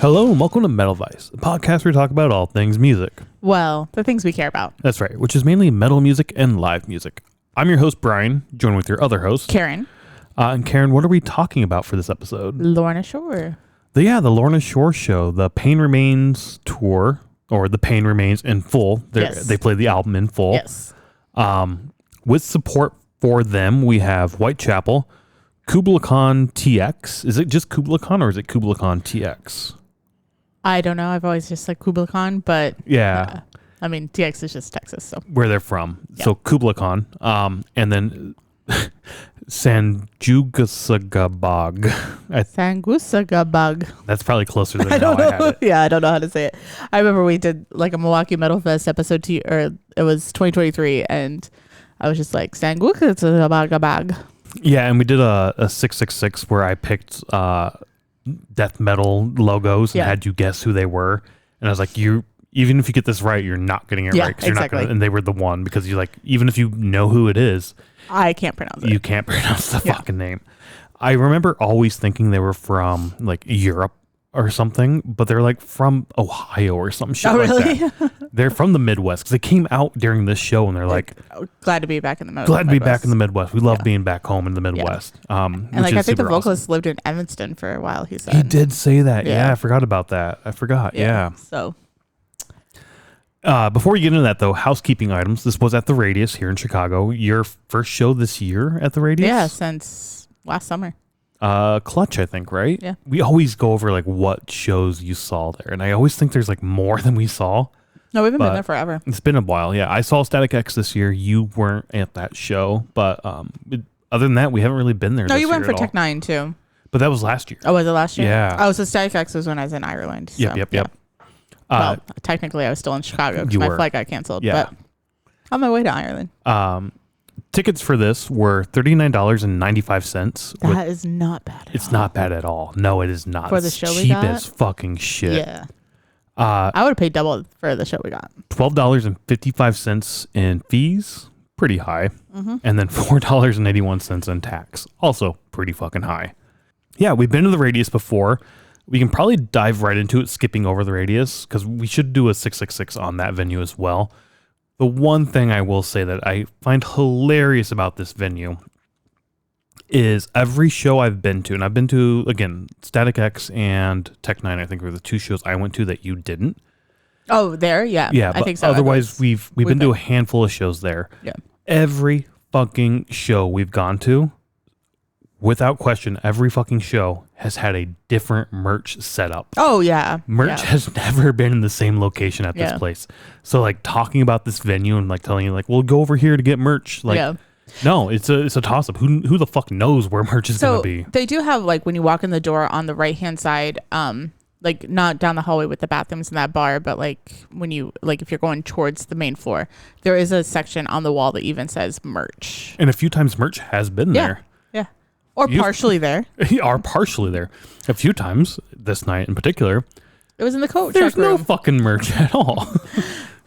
Hello and welcome to Metal Vice, a podcast where we talk about all things music. Well, the things we care about. That's right, which is mainly metal music and live music. I'm your host, Brian, joined with your other host, Karen. And Karen, what are we talking about for this episode? Lornashore. The Lornashore show, the Pain Remains tour, or the Pain Remains in full. Yes. They played the album in full. Yes. With support for them, we have Whitechapel, Kublai Khan TX. Is it just Kublai Khan or is it Kublai Khan TX? I don't know. I've always just like Kublai Khan, but yeah. I mean, TX is just Texas, so Where they're from. Yeah. So Kublai Khan. And then Sanguisugabogg. Sanguisugabogg. That's probably closer than I don't how I had know. it. Yeah, I don't know how to say it. I remember we did like a Milwaukee Metal Fest episode 2, or it was 2023, and I was just like Sanguisugabogg. Yeah, and we did a 666 where I picked death metal logos and had you guess who they were. And I was like, even if you get this right, you're not getting it right. 'Cause you're exactly. not gonna, and they were the one because you're like, even if you know who it is, I can't pronounce it. you can't pronounce the fucking name. I remember always thinking they were from like Europe or something, but they're like from Ohio or some shit like really? that. They're from the Midwest because they came out during this show and they're like, glad to be back in the Midwest. glad to be back in the Midwest. We love being back home in the Midwest. And like I think the vocalist lived in Evanston for a while. He said he did say that. Yeah. Yeah, I forgot about that. I forgot. Yeah. So before we get into that though, housekeeping items. This was at the Radius here in Chicago. Your first show this year at the Radius? yeah, since last summer. Clutch, I think, right? Yeah. We always go over like what shows you saw there, and I always think there's like more than we saw. No, we've been there forever. It's been a while. Yeah, I saw Static X this year. You weren't at that show, but other than that, we haven't really been there. No, this you went year for at Tech all. 9 too. But that was last year. Oh, was it last year? Yeah. Oh, so Static X was when I was in Ireland. So, Yep. Yeah. Well, technically, I was still in Chicago because my flight got canceled. Yeah. But on my way to Ireland. Tickets for this were $39.95. That is not bad. It's not bad at all. No, it is not. For the It's show we cheap got? as fucking shit. Yeah. I would have paid double for the show we got. $12.55 in fees, pretty high, and then $4.81 in tax, also pretty fucking high. Yeah, we've been to the Radius before. We can probably dive right into it, skipping over the Radius, because we should do a 666 on that venue as well. The one thing I will say that I find hilarious about this venue is every show I've been to, and I've been to, again, Static X and Tech 9, I think were the two shows I went to that you didn't. Oh, there? Yeah. Yeah, I but think so. otherwise we've been to a handful of shows there. Yeah. Every fucking show we've gone to, without question, every fucking show has had a different merch setup. Oh, yeah. Merch has never been in the same location at this place. So like talking about this venue and like telling you like, we'll go over here to get merch. Like, no, it's a toss up. Who the fuck knows where merch is going to be? They do have like when you walk in the door on the right hand side, like not down the hallway with the bathrooms and that bar, but like when you like if you're going towards the main floor, there is a section on the wall that even says merch. And a few times merch has been there. Yeah. Or partially there. Are partially there. A few times this night in particular. It was in the coat There's check room. no fucking merch at all.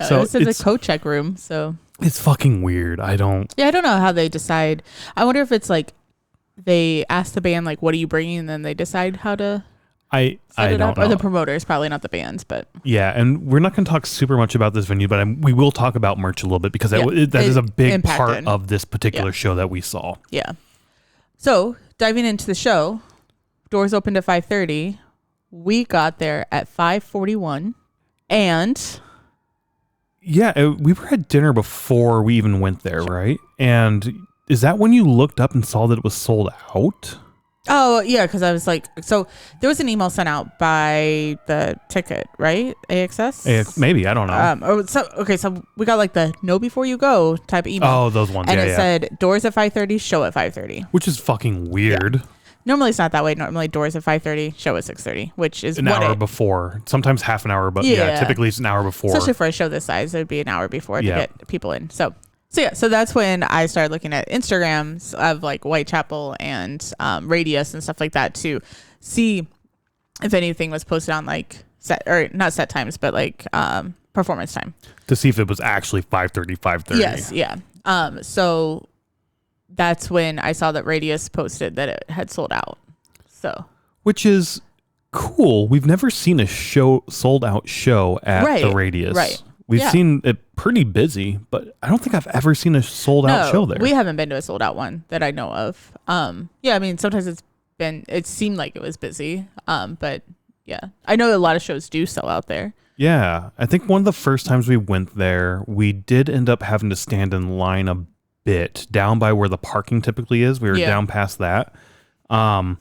So it's in the coat check room. So it's fucking weird. I don't know how they decide. I wonder if it's like they ask the band like, "What are you bringing?" and then they decide how to. I don't know. Or the promoters, probably not the bands, but yeah. And we're not going to talk super much about this venue, but we will talk about merch a little bit because that is a big part of this particular show that we saw. Yeah. So diving into the show, doors opened at 5:30. We got there at 5:41, and yeah, we were at dinner before we even went there, right? And is that when you looked up and saw that it was sold out? Oh, yeah, because I was like, so there was an email sent out by the ticket, right? AXS? Maybe, I don't know. So we got like the know before you go type email. Oh, those ones, and it said doors at 5:30, show at 5:30. Which is fucking weird. Yeah. Normally it's not that way. Normally doors at 5:30, show at 6:30, which is an hour before. Sometimes half an hour, but typically it's an hour before. Especially for a show this size, it would be an hour before to get people in. So that's when I started looking at Instagrams of like Whitechapel and Radius and stuff like that to see if anything was posted on like set or not set times, but like performance time to see if it was actually 5:30. Yes, yeah. So that's when I saw that Radius posted that it had sold out. So which is cool. We've never seen a sold out show at the Radius. Right. We've seen it pretty busy, but I don't think I've ever seen a sold out show there. We haven't been to a sold out one that I know of. Yeah, I mean, sometimes it seemed like it was busy. But yeah, I know a lot of shows do sell out there. Yeah, I think one of the first times we went there, we did end up having to stand in line a bit down by where the parking typically is. We were down past that, and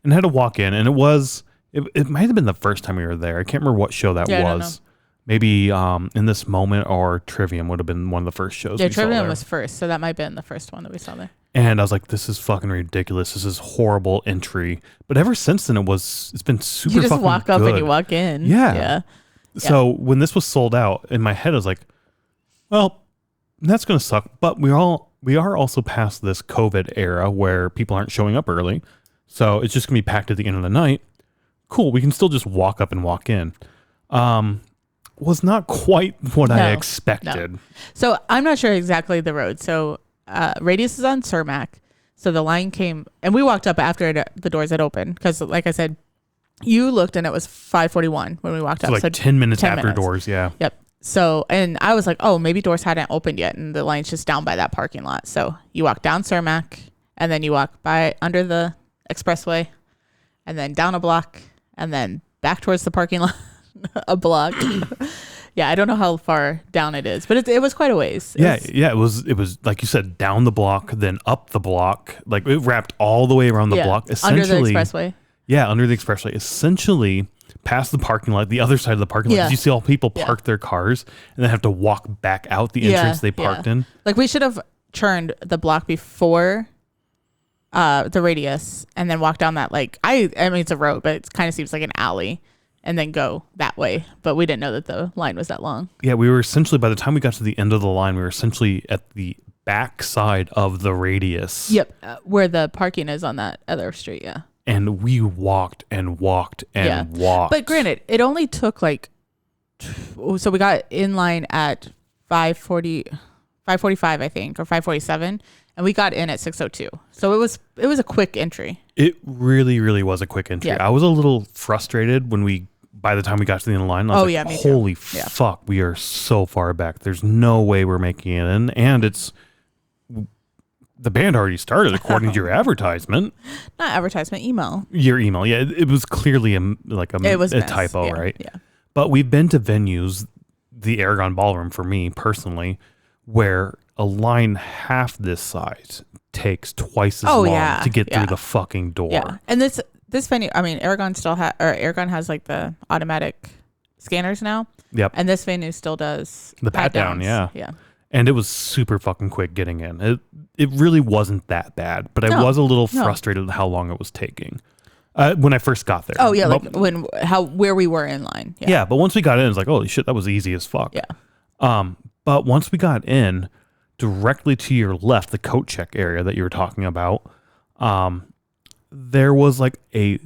had to walk in, and it might have been the first time we were there. I can't remember what show that was. Maybe In This Moment or Trivium would have been one of the first shows. Yeah, Trivium was first, so that might have been the first one that we saw there. And I was like, this is fucking ridiculous. This is horrible entry. But ever since then, it's been super fucking good. You just walk up and you walk in. Yeah. So when this was sold out, in my head, I was like, well, that's going to suck. But we are also past this COVID era where people aren't showing up early. So it's just going to be packed at the end of the night. Cool. We can still just walk up and walk in. Was not quite what I expected. No. So I'm not sure exactly the road. So Radius is on Cermak. So the line came, and we walked up after the doors had opened. Because like I said, you looked and it was 5:41 when we walked up. So 10 minutes after doors, yeah. Yep. So, and I was like, oh, maybe doors hadn't opened yet. And the line's just down by that parking lot. So you walk down Cermak, and then you walk by under the expressway, and then down a block, and then back towards the parking lot. A block. Yeah, I don't know how far down it is, but it was quite a ways. It was like you said, down the block, then up the block. Like it wrapped all the way around the block. Under the expressway. Yeah, under the expressway. Essentially past the parking lot, the other side of the parking lot. Did you see all people park their cars and then have to walk back out the entrance they parked in? Like we should have churned the block before the Radius and then walk down that, like, I mean, it's a road, but it kind of seems like an alley. And then go that way. But we didn't know that the line was that long. Yeah, we were essentially, by the time we got to the end of the line, we were essentially at the back side of the Radius. Yep, where the parking is on that other street, yeah. And we walked and walked and walked. But granted, it only took like, so we got in line at 5:45, I think, or 5:47. And we got in at 6:02. So it was a quick entry. It really, really was a quick entry. Yeah. I was a little frustrated by the time we got to the end of the line. I was like, holy fuck, we are so far back. There's no way we're making it in. And the band already started according to your advertisement. Not advertisement, email. Your email. Yeah, it was clearly a typo, right? Yeah. But we've been to venues, the Aragon Ballroom for me personally, where a line half this size takes twice as long to get through the fucking door. Yeah. And this venue, I mean, Aragon has like the automatic scanners now. Yep. And this venue still does the pat down. Yeah. Yeah. And it was super fucking quick getting in. It really wasn't that bad, but I was a little frustrated with how long it was taking. When I first got there. Oh yeah, like where we were in line. Yeah. Yeah, but once we got in, it's like, holy shit, that was easy as fuck. Yeah. But once we got in, directly to your left, the coat check area that you were talking about, there was like a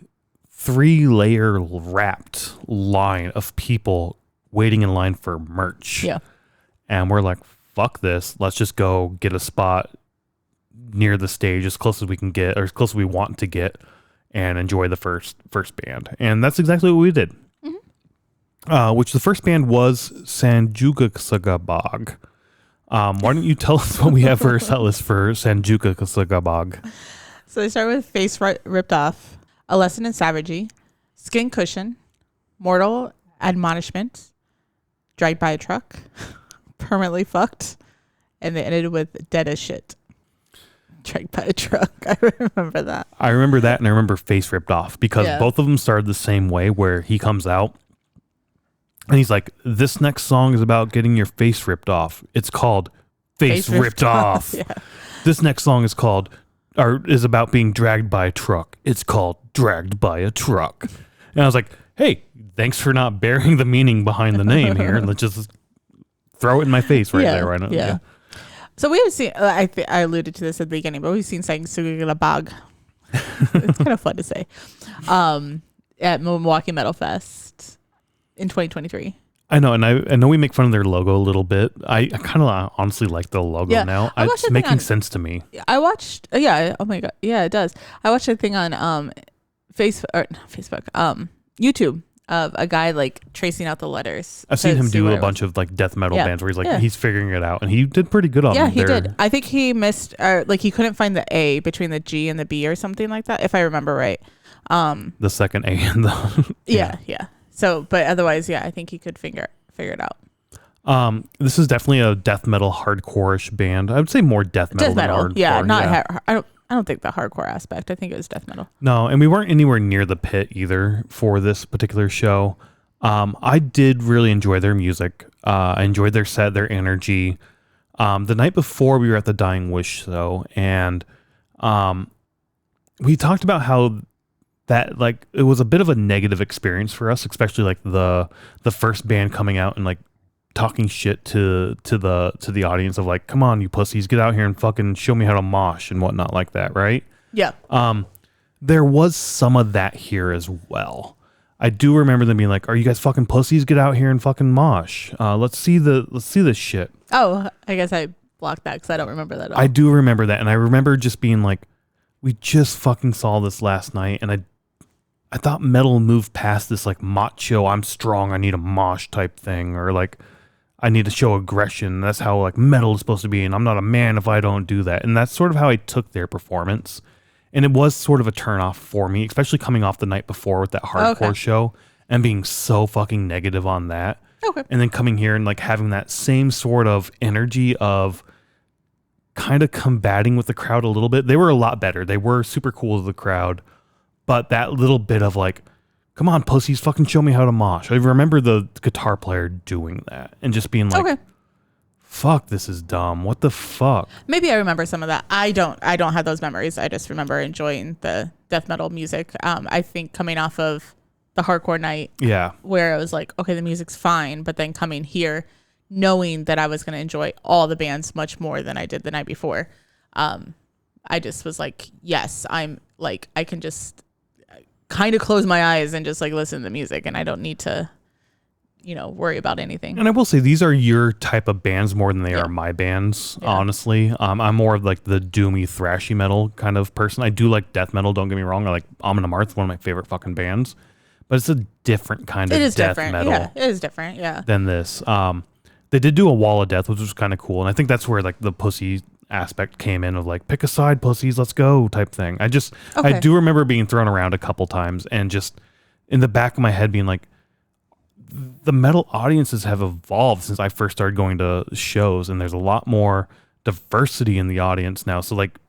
3-layer wrapped line of people waiting in line for merch. Yeah. And we're like, fuck this. Let's just go get a spot near the stage as close as we can get, or as close as we want to get, and enjoy the first band. And that's exactly what we did. Mm-hmm. Which the first band was Sanguisugabogg. Why don't you tell us what we have for our set list for Sanguisugabogg? So they start with Face Ripped Off, A Lesson in Savagery, Skin Cushion, Mortal Admonishment, Dragged by a Truck, Permanently Fucked, and they ended with Dead as Shit. Dragged by a Truck. I remember that. I remember that, and I remember Face Ripped Off, because both of them started the same way, where he comes out and he's like, this next song is about getting your face ripped off. It's called Face Ripped Off. Yeah. This next song is about being dragged by a truck. It's called Dragged by a Truck. And I was like, hey, thanks for not bearing the meaning behind the name here. Let's just throw it in my face there. Right now. Yeah. So we have seen, I alluded to this at the beginning, but we've seen Sanguisugabogg. It's kind of fun to say. At Milwaukee Metal Fest in 2023. I know, and I know we make fun of their logo a little bit. I kind of honestly like the logo now. It's making sense to me. I watched, oh my God, yeah, it does. I watched a thing on Facebook, YouTube of a guy like tracing out the letters. I've seen him do a bunch of like death metal bands where he's like he's figuring it out, and he did pretty good on. Yeah, he did. I think he missed like he couldn't find the A between the G and the B or something like that, if I remember right. The second A and the yeah. So, but otherwise, I think he could figure it out. This is definitely a death metal hardcore-ish band. I would say more death metal than hardcore. Yeah, not I don't think the hardcore aspect. I think it was death metal. No, and we weren't anywhere near the pit either for this particular show. I did really enjoy their music. I enjoyed their set, their energy. The night before we were at the Dying Wish show, and we talked about how that like it was a bit of a negative experience for us, especially like the first band coming out and like talking shit to the audience of like, come on, you pussies, get out here and fucking show me how to mosh and whatnot like that, right? Yeah. There was some of that here as well. I do remember them being like, are you guys fucking pussies? Get out here and fucking mosh. Let's see this shit. Oh, I guess I blocked that because I don't remember that at all. I do remember that, and I remember just being like, we just fucking saw this last night, and I thought metal moved past this like macho, I'm strong, I need a mosh type thing, or like I need to show aggression. That's how like metal is supposed to be, and I'm not a man if I don't do that. And that's sort of how I took their performance. And it was sort of a turnoff for me, especially coming off the night before with that hardcore show and being so fucking negative on that. Okay. And then coming here and like having that same sort of energy of kind of combating with the crowd a little bit. They were a lot better. They were super cool to the crowd. But that little bit of like, come on, pussies, fucking show me how to mosh. I remember the guitar player doing that and just being like, fuck, this is dumb. What the fuck? Maybe I remember some of that. I don't have those memories. I just remember enjoying the death metal music. I think coming off of the hardcore night, where it was like, okay, the music's fine, but then coming here, knowing that I was going to enjoy all the bands much more than I did the night before, I just was like, yes, I'm like, I can just kind of close my eyes and just like listen to the music, and I don't need to worry about anything. And I will say these are your type of bands more than they are my bands, honestly. I'm more of like the doomy thrashy metal kind of person. I do like death metal, don't get me wrong. I like Amon Amarth, one of my favorite fucking bands, but it's a different kind of death metal. Yeah, it is different. Yeah. Than this. They did do a Wall of Death, which was kind of cool, and I think that's where like the pussy aspect came in of like, pick a side, pussies, let's go type thing. I do remember being thrown around a couple times and just in the back of my head being like, the metal audiences have evolved since I first started going to shows, and there's a lot more diversity in the audience now. So like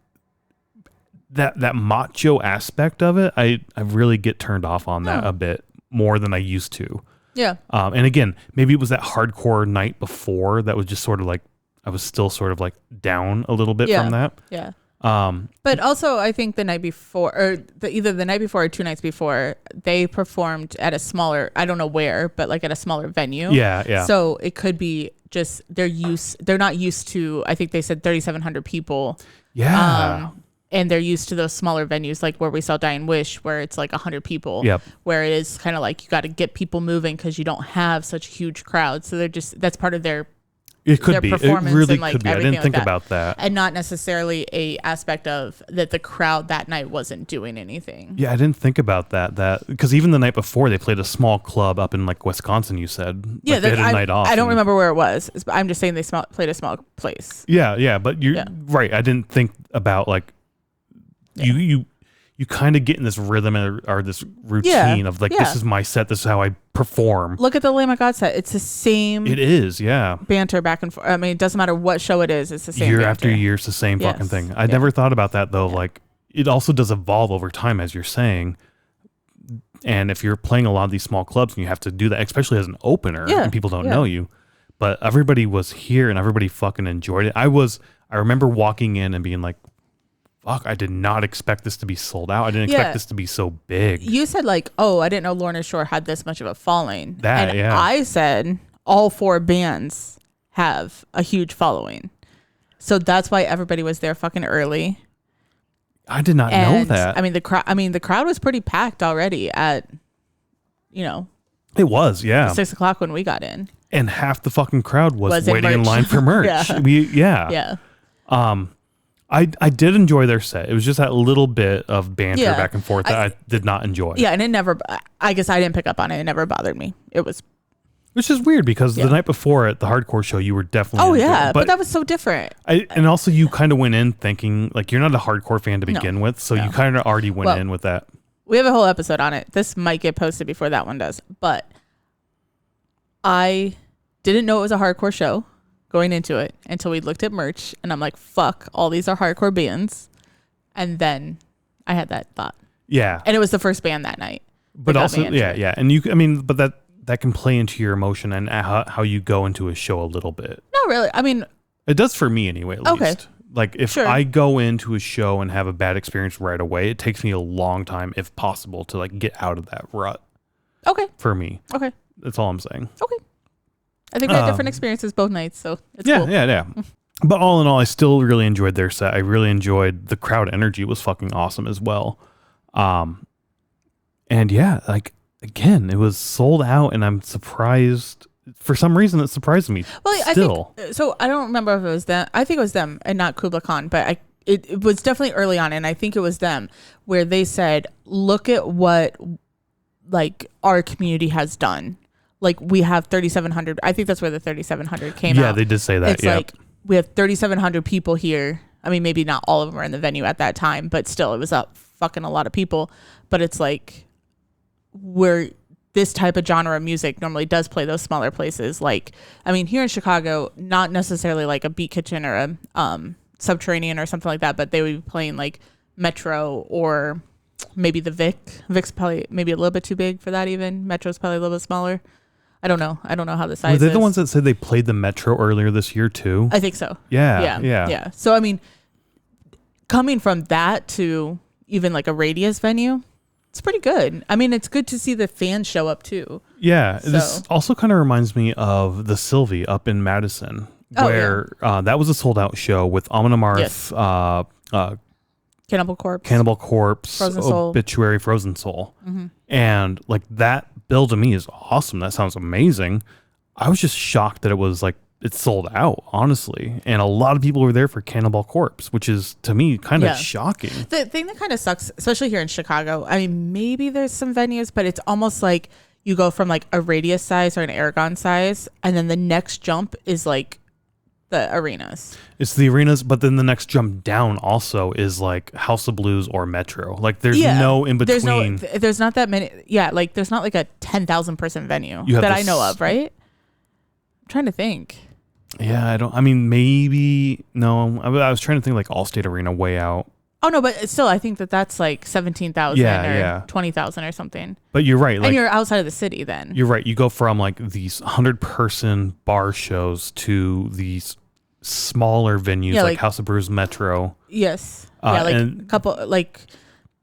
that macho aspect of it, I really get turned off on that a bit more than I used to. Yeah. And again, maybe it was that hardcore night before that was just sort of like, I was still sort of like down a little bit from that. Yeah. But also I think the night before, or either the night before or 2 nights before, they performed at a smaller, I don't know where, but like at a smaller venue. Yeah, yeah. So it could be just they're not used to, I think they said 3,700 people. Yeah. And they're used to those smaller venues, like where we saw Dying Wish, where it's like 100 people. Yep. Where it is kind of like you got to get people moving because you don't have such a huge crowd. So that's part of their It could be. It really like could be. I didn't think about that. And not necessarily a aspect of that the crowd that night wasn't doing anything. Yeah, I didn't think about that because even the night before they played a small club up in like Wisconsin, you said. Yeah, like they had a night off. I don't remember where it was. I'm just saying they played a small place. Yeah, but you're right. I didn't think about like you kind of get in this rhythm or this routine of like, this is my set. This is how I perform. Look at the Lamb of God set. It's the same. It is, yeah. Banter back and forth. I mean, it doesn't matter what show it is. It's the same year banter. after year. It's the same fucking thing. I never thought about that though. Like it also does evolve over time, as you're saying. And if you're playing a lot of these small clubs and you have to do that, especially as an opener and people don't know you, but everybody was here and everybody fucking enjoyed it. I remember walking in and being like, fuck, I did not expect this to be sold out. I didn't expect this to be so big. You said like, oh, I didn't know Lornashore had this much of a following. And yeah. I said all 4 bands have a huge following. So that's why everybody was there fucking early. I did not know that. I mean, the crowd was pretty packed already at, it was, 6 o'clock when we got in. And half the fucking crowd was waiting in line for merch. Yeah. I did enjoy their set. It was just that little bit of banter back and forth that I did not enjoy. Yeah, and it never, I guess I didn't pick up on it. It never bothered me. It was. Which is weird because the night before at the hardcore show, you were definitely. Oh, yeah, but that was so different. And also you kind of went in thinking, like, you're not a hardcore fan to begin with, so you kind of already went in with that. We have a whole episode on it. This might get posted before that one does, but I didn't know it was a hardcore show going into it until we looked at merch, and I'm like, fuck, all these are hardcore bands. And then I had that thought. Yeah. And it was the first band that night. But also, yeah. And but that can play into your emotion and how you go into a show a little bit. Not really. I mean, it does for me anyway, at least. Like if I go into a show and have a bad experience right away, it takes me a long time, if possible, to like get out of that rut. Okay. For me. Okay. That's all I'm saying. Okay. I think we had different experiences both nights, so it's cool. Yeah. But all in all, I still really enjoyed their set. I really enjoyed the crowd energy was fucking awesome as well. And yeah, like again, it was sold out, and I'm surprised. For some reason, it surprised me. Well, still. I think, so I don't remember if it was them. I think it was them and not Kublai Khan, but it was definitely early on, and I think it was them where they said, "Look at what like our community has done." Like we have 3,700. I think that's where the 3,700 came out. Yeah, they did say that. It's like we have 3,700 people here. I mean, maybe not all of them were in the venue at that time, but still, it was a fucking a lot of people. But it's like where this type of genre of music normally does play those smaller places. Like, I mean, here in Chicago, not necessarily like a Beat Kitchen or a Subterranean or something like that, but they would be playing like Metro or maybe the Vic. Vic's probably maybe a little bit too big for that even. Metro's probably a little bit smaller. I don't know how the size is. Were they the ones that said they played the Metro earlier this year too? I think so. Yeah. So, I mean, coming from that to even like a Radius venue, it's pretty good. I mean, it's good to see the fans show up too. Yeah. So. This also kind of reminds me of the Sylvie up in Madison, where that was a sold out show with Amon Amarth, Cannibal Corpse, Frozen Soul. Obituary, Frozen Soul. Mm-hmm. And like that bill to me is awesome. That sounds amazing. I was just shocked that it was like, it's sold out, honestly. And a lot of people were there for Cannibal Corpse, which is to me kind of shocking. The thing that kind of sucks, especially here in Chicago, I mean, maybe there's some venues, but it's almost like you go from like a Radius size or an Aragon size, and then the next jump is like the arenas. It's the arenas, but then the next jump down also is like House of Blues or Metro. Like there's no in between. There's not that many. Yeah, like there's not like a 10,000 person venue that I know of, right? I'm trying to think. Yeah, I mean, maybe no. I was trying to think like Allstate Arena way out. Oh no, but still, I think that's like 17,000 or 20,000 or something. But you're right, like, and you're outside of the city. Then you're right. You go from like these 100-person bar shows to these smaller venues like House of Brews, Metro. Yes, like a couple, like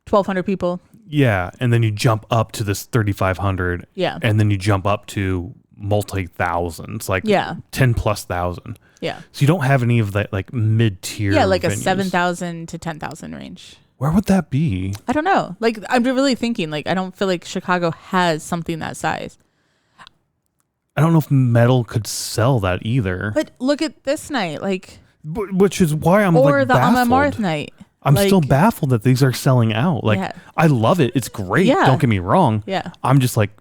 1,200 people. Yeah, and then you jump up to this 3,500. Yeah, and then you jump up to multi-thousands, like 10,000+. Yeah. So you don't have any of that like mid-tier. Yeah, like venues. a 7,000 to 10,000 range. Where would that be? I don't know. Like I'm really thinking. Like I don't feel like Chicago has something that size. I don't know if metal could sell that either. But look at this night, like. Which is why I'm or like the baffled. Amarth night. I'm still baffled that these are selling out. Like I love it. It's great. Yeah. Don't get me wrong. Yeah. I'm just like,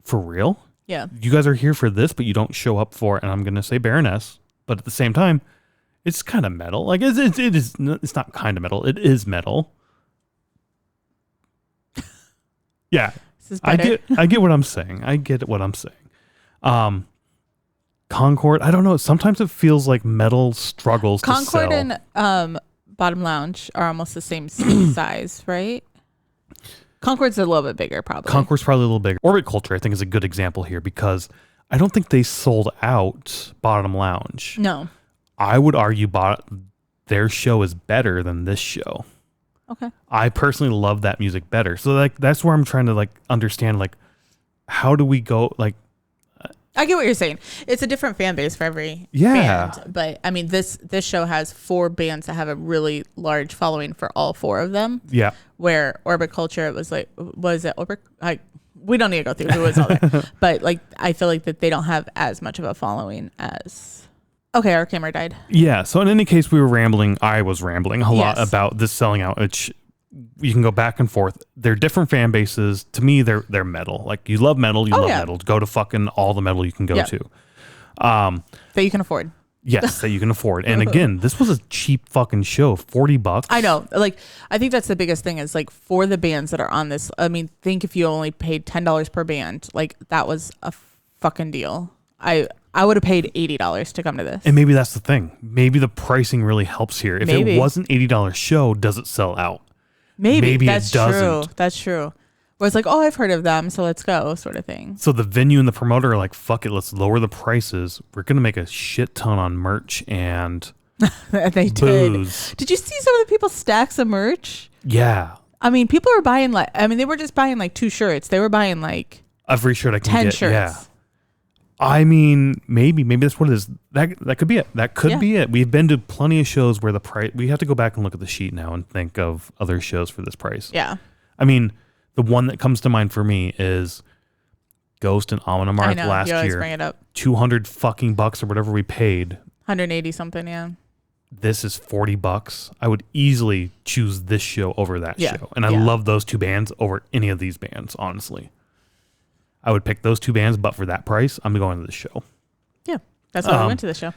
for real? Yeah. You guys are here for this, but you don't show up for, and I'm going to say Baroness, but at the same time, it's kind of metal. Like it's not kind of metal. It is metal. Yeah. I get what I'm saying. Concord, I don't know. Sometimes it feels like metal struggles to sell. Concord and Bottom Lounge are almost the same size, right? Concord's a little bit bigger, probably. Concord's probably a little bigger. Orbit Culture, I think, is a good example here because I don't think they sold out Bottom Lounge. No. I would argue their show is better than this show. Okay. I personally love that music better. So like that's where I'm trying to like understand like how do we go like I get what you're saying. It's a different fan base for every band. But I mean this show has 4 bands that have a really large following for all 4 of them. Yeah. Where Orbit Culture was it Orbit we don't need to go through who was all there. But like I feel like that they don't have as much of a following as Okay, our camera died. Yeah. So in any case, we were rambling. I was rambling a lot about this selling out, which you can go back and forth. They're different fan bases. To me, they're metal. Like, you love metal, you love metal. Go to fucking all the metal you can go to. That you can afford. Yes, that you can afford. And again, this was a cheap fucking show, $40. I know. Like, I think that's the biggest thing is like for the bands that are on this. I mean, think if you only paid $10 per band, like that was a fucking deal. I would have paid $80 to come to this. And maybe that's the thing. Maybe the pricing really helps here. If it was an $80 show, does it sell out? Maybe that's it doesn't. True. That's true. Where it's like, oh, I've heard of them, so let's go, sort of thing. So the venue and the promoter are like, fuck it, let's lower the prices. We're going to make a shit ton on merch and they booze. Did you see some of the people's stacks of merch? Yeah. I mean, people are buying they were just buying like 2 shirts. They were buying like every shirt I can 10 get. shirts. Yeah. I mean, maybe that's what it is. That could be it. That could be it. We've been to plenty of shows where the price. We have to go back and look at the sheet now and think of other shows for this price. Yeah. I mean, the one that comes to mind for me is Ghost and Amon Amarth last you always year. Bring it up. $200 or whatever we paid. 180 something. Yeah. This is $40. I would easily choose this show over that show, and I love those 2 bands over any of these bands. Honestly. I would pick those 2 bands, but for that price, I'm going to this show. Yeah, that's why we went to the show.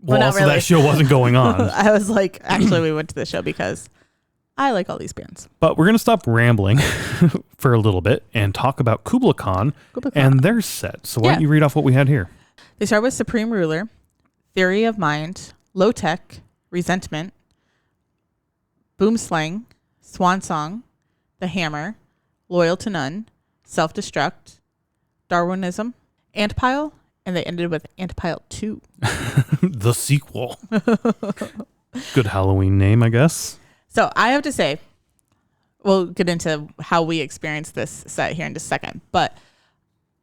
Well, also really. That show wasn't going on. I was like, actually, we went to the show because I like all these bands. But we're going to stop rambling for a little bit and talk about Kublai Khan and their set. So why don't you read off what we had here? They start with Supreme Ruler, Theory of Mind, Low Tech, Resentment, Boom Slang, Swan Song, The Hammer, Loyal to None, Self-Destruct, Darwinism, Antpile, and they ended with Antpile 2. The sequel. Good Halloween name, I guess. So I have to say, we'll get into how we experienced this set here in just a second, but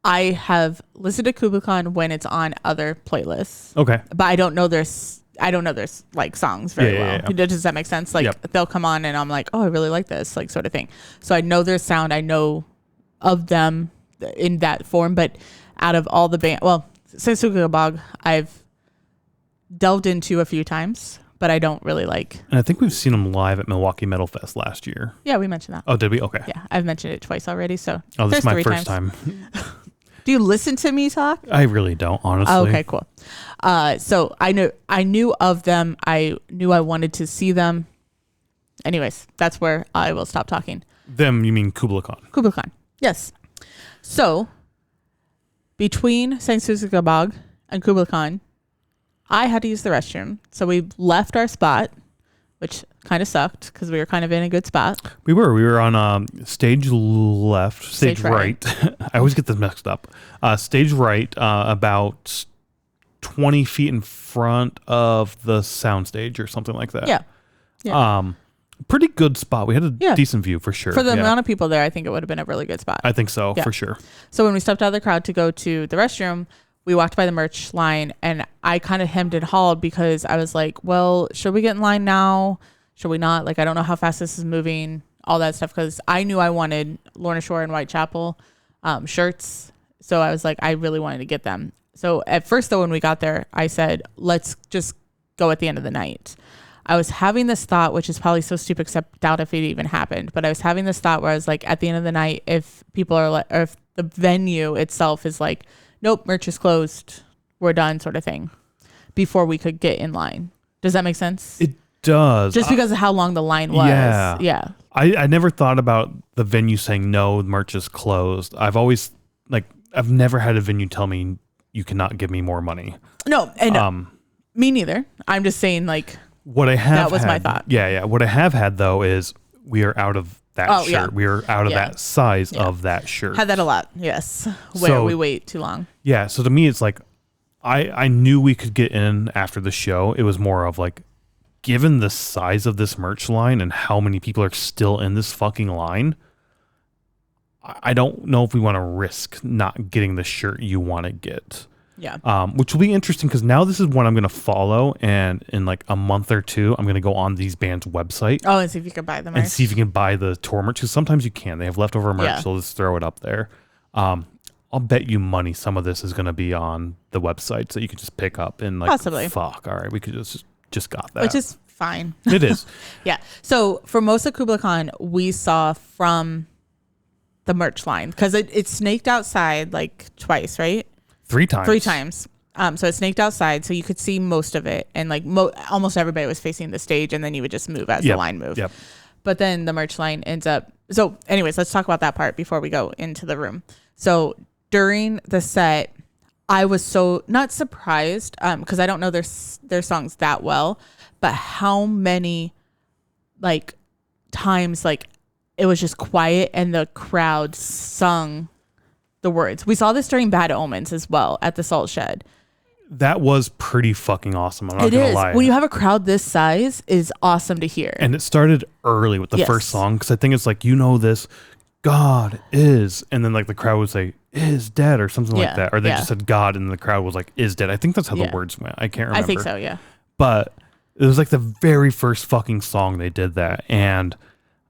I have listened to Kublai Khan when it's on other playlists. Okay. But I don't know there's like songs very well. Yeah. Does that make sense? Like they'll come on and I'm like, oh, I really like this, like sort of thing. So I know their sound. I know of them in that form, but out of all the band, Sanguisugabogg I've delved into a few times, but I don't really like. And I think we've seen them live at Milwaukee Metal Fest last year. Yeah, we mentioned that. Oh, did we? Okay. Yeah, I've mentioned it twice already. So this is my first time. Do you listen to me talk? I really don't, honestly. Oh, okay, cool. So I knew of them. I knew I wanted to see them. Anyways, that's where I will stop talking. Them, you mean Kublai Khan? Kublai Khan. Yes. So, between Sanguisugabogg and Kublai Khan, I had to use the restroom. So we left our spot, which kind of sucked because we were kind of in a good spot. We were on stage left, stage right. I always get this mixed up. Stage right, about 20 feet in front of the soundstage or something like that. Yeah. Pretty good spot. We had a decent view for sure. For the amount of people there, I think it would have been a really good spot. I think so, for sure. So when we stepped out of the crowd to go to the restroom, we walked by the merch line and I kind of hemmed and hawed because I was like, well, should we get in line now? Should we not? Like, I don't know how fast this is moving, all that stuff. Because I knew I wanted Lornashore and Whitechapel shirts. So I was like, I really wanted to get them. So at first, though, when we got there, I said, let's just go at the end of the night. I was having this thought, which is probably so stupid, except doubt if it even happened. But I was having this thought where I was like, at the end of the night, if people are like, or if the venue itself is like, nope, merch is closed, we're done, sort of thing, before we could get in line. Does that make sense? It does. Just because of how long the line was. Yeah. I never thought about the venue saying, no, merch is closed. I've never had a venue tell me you cannot give me more money. No, and me neither. I'm just saying, like, what I have that was my thought. Yeah. What I have had, though, is we are out of that shirt. Yeah. We are out of that size of that shirt. Had that a lot, yes. Where we wait too long. Yeah, so to me, it's like, I knew we could get in after the show. It was more of like, given the size of this merch line and how many people are still in this fucking line, I don't know if we want to risk not getting the shirt you want to get. Yeah. Which will be interesting because now this is what I'm going to follow, and in like a month or two, I'm going to go on these bands' website. Oh, and see if you can buy the merch. And see if you can buy the tour merch, because sometimes you can. They have leftover merch, so let's throw it up there. I'll bet you money some of this is going to be on the website so you can just pick up and like, possibly. Fuck, all right, we could just got that. Which is fine. It is. Yeah. So for most of Kublai Khan, we saw from the merch line because it snaked outside like twice, right? 3 times. 3 times. So it snaked outside, so you could see most of it, and like almost everybody was facing the stage, and then you would just move as the line moved. Yep. But then the merch line ends up. So, anyways, let's talk about that part before we go into the room. So during the set, I was so not surprised because I don't know their songs that well, but how many like times like it was just quiet and the crowd sung the words. We saw this during Bad Omens as well at the Salt Shed. That was pretty fucking awesome. I'm not going to lie. When you have a crowd this size, is awesome to hear. And it started early with the first song because I think it's like, this, God is, and then like the crowd would say, is dead or something like that. Or they just said God and the crowd was like, is dead. I think that's how the words went. I can't remember. I think so, yeah. But it was like the very first fucking song they did that. And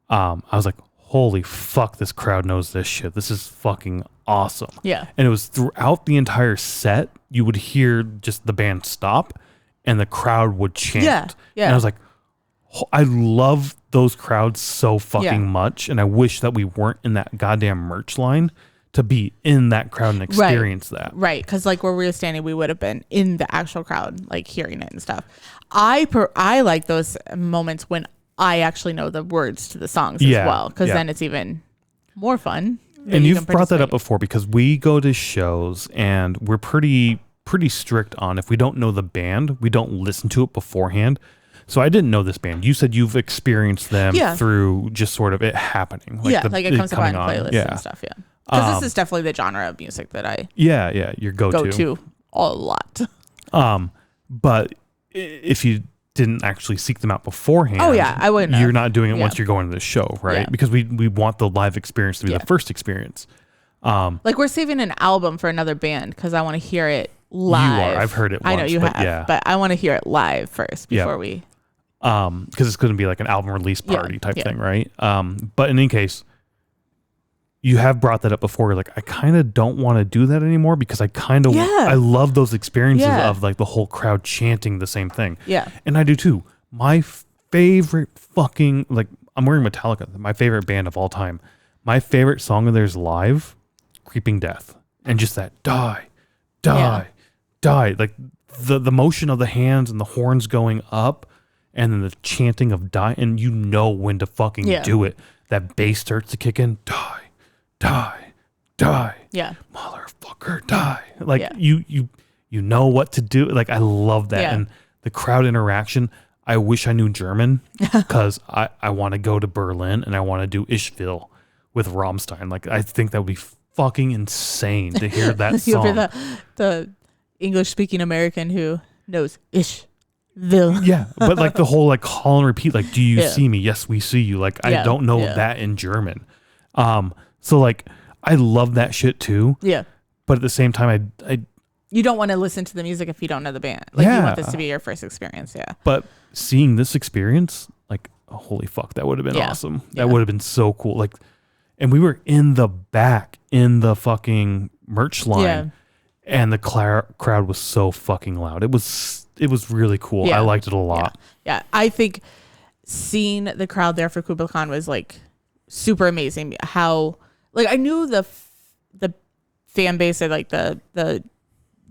I was like, holy fuck, this crowd knows this shit. This is fucking awesome. Yeah. And it was throughout the entire set, you would hear just the band stop and the crowd would chant. Yeah. Yeah. And I was like, I love those crowds so fucking much. And I wish that we weren't in that goddamn merch line to be in that crowd and experience that. Right. Because like where we were standing, we would have been in the actual crowd, like hearing it and stuff. I like those moments when I actually know the words to the songs as well, because then it's even more fun. And you've brought that up before because we go to shows and we're pretty strict on if we don't know the band, we don't listen to it beforehand. So I didn't know this band. You said you've experienced them through just sort of it happening. Like like it comes up on playlists and stuff. Yeah. Because this is definitely the genre of music that I your go-to a lot. But if you didn't actually seek them out beforehand. I wouldn't. You're not doing it once you're going to the show, right? Yeah. Because we want the live experience to be the first experience. Like we're saving an album for another band because I want to hear it live. You are. I've heard it once. I know you have, but I want to hear it live first before we. Because it's going to be like an album release party type thing, right? But in any case, you have brought that up before. You're like, I kind of don't want to do that anymore because I kind of, I love those experiences of like the whole crowd chanting the same thing. Yeah. And I do too. My favorite fucking, like, I'm wearing Metallica, my favorite band of all time. My favorite song of theirs live, Creeping Death. And just that die. Like the motion of the hands and the horns going up and then the chanting of die. And you know when to fucking do it. That bass starts to kick in. Die. Yeah. Motherfucker, die. Like you know what to do. Like I love that. And the crowd interaction. I wish I knew German because I want to go to Berlin and I want to do Ischville with Rammstein. Like I think that would be fucking insane to hear that song. You'll be the English speaking American who knows Ischville. Yeah, but like the whole like call and repeat. Like, do you see me? Yes, we see you. Like I don't know that in German. So like I love that shit too. Yeah. But at the same time, I you don't want to listen to the music if you don't know the band. Like you want this to be your first experience. Yeah. But seeing this experience, like, oh, holy fuck, that would have been awesome. That would have been so cool. Like, and we were in the back in the fucking merch line, and the crowd was so fucking loud. It was really cool. I liked it a lot. Yeah. I think seeing the crowd there for Kublai Khan was like super amazing. How like I knew the fan base and like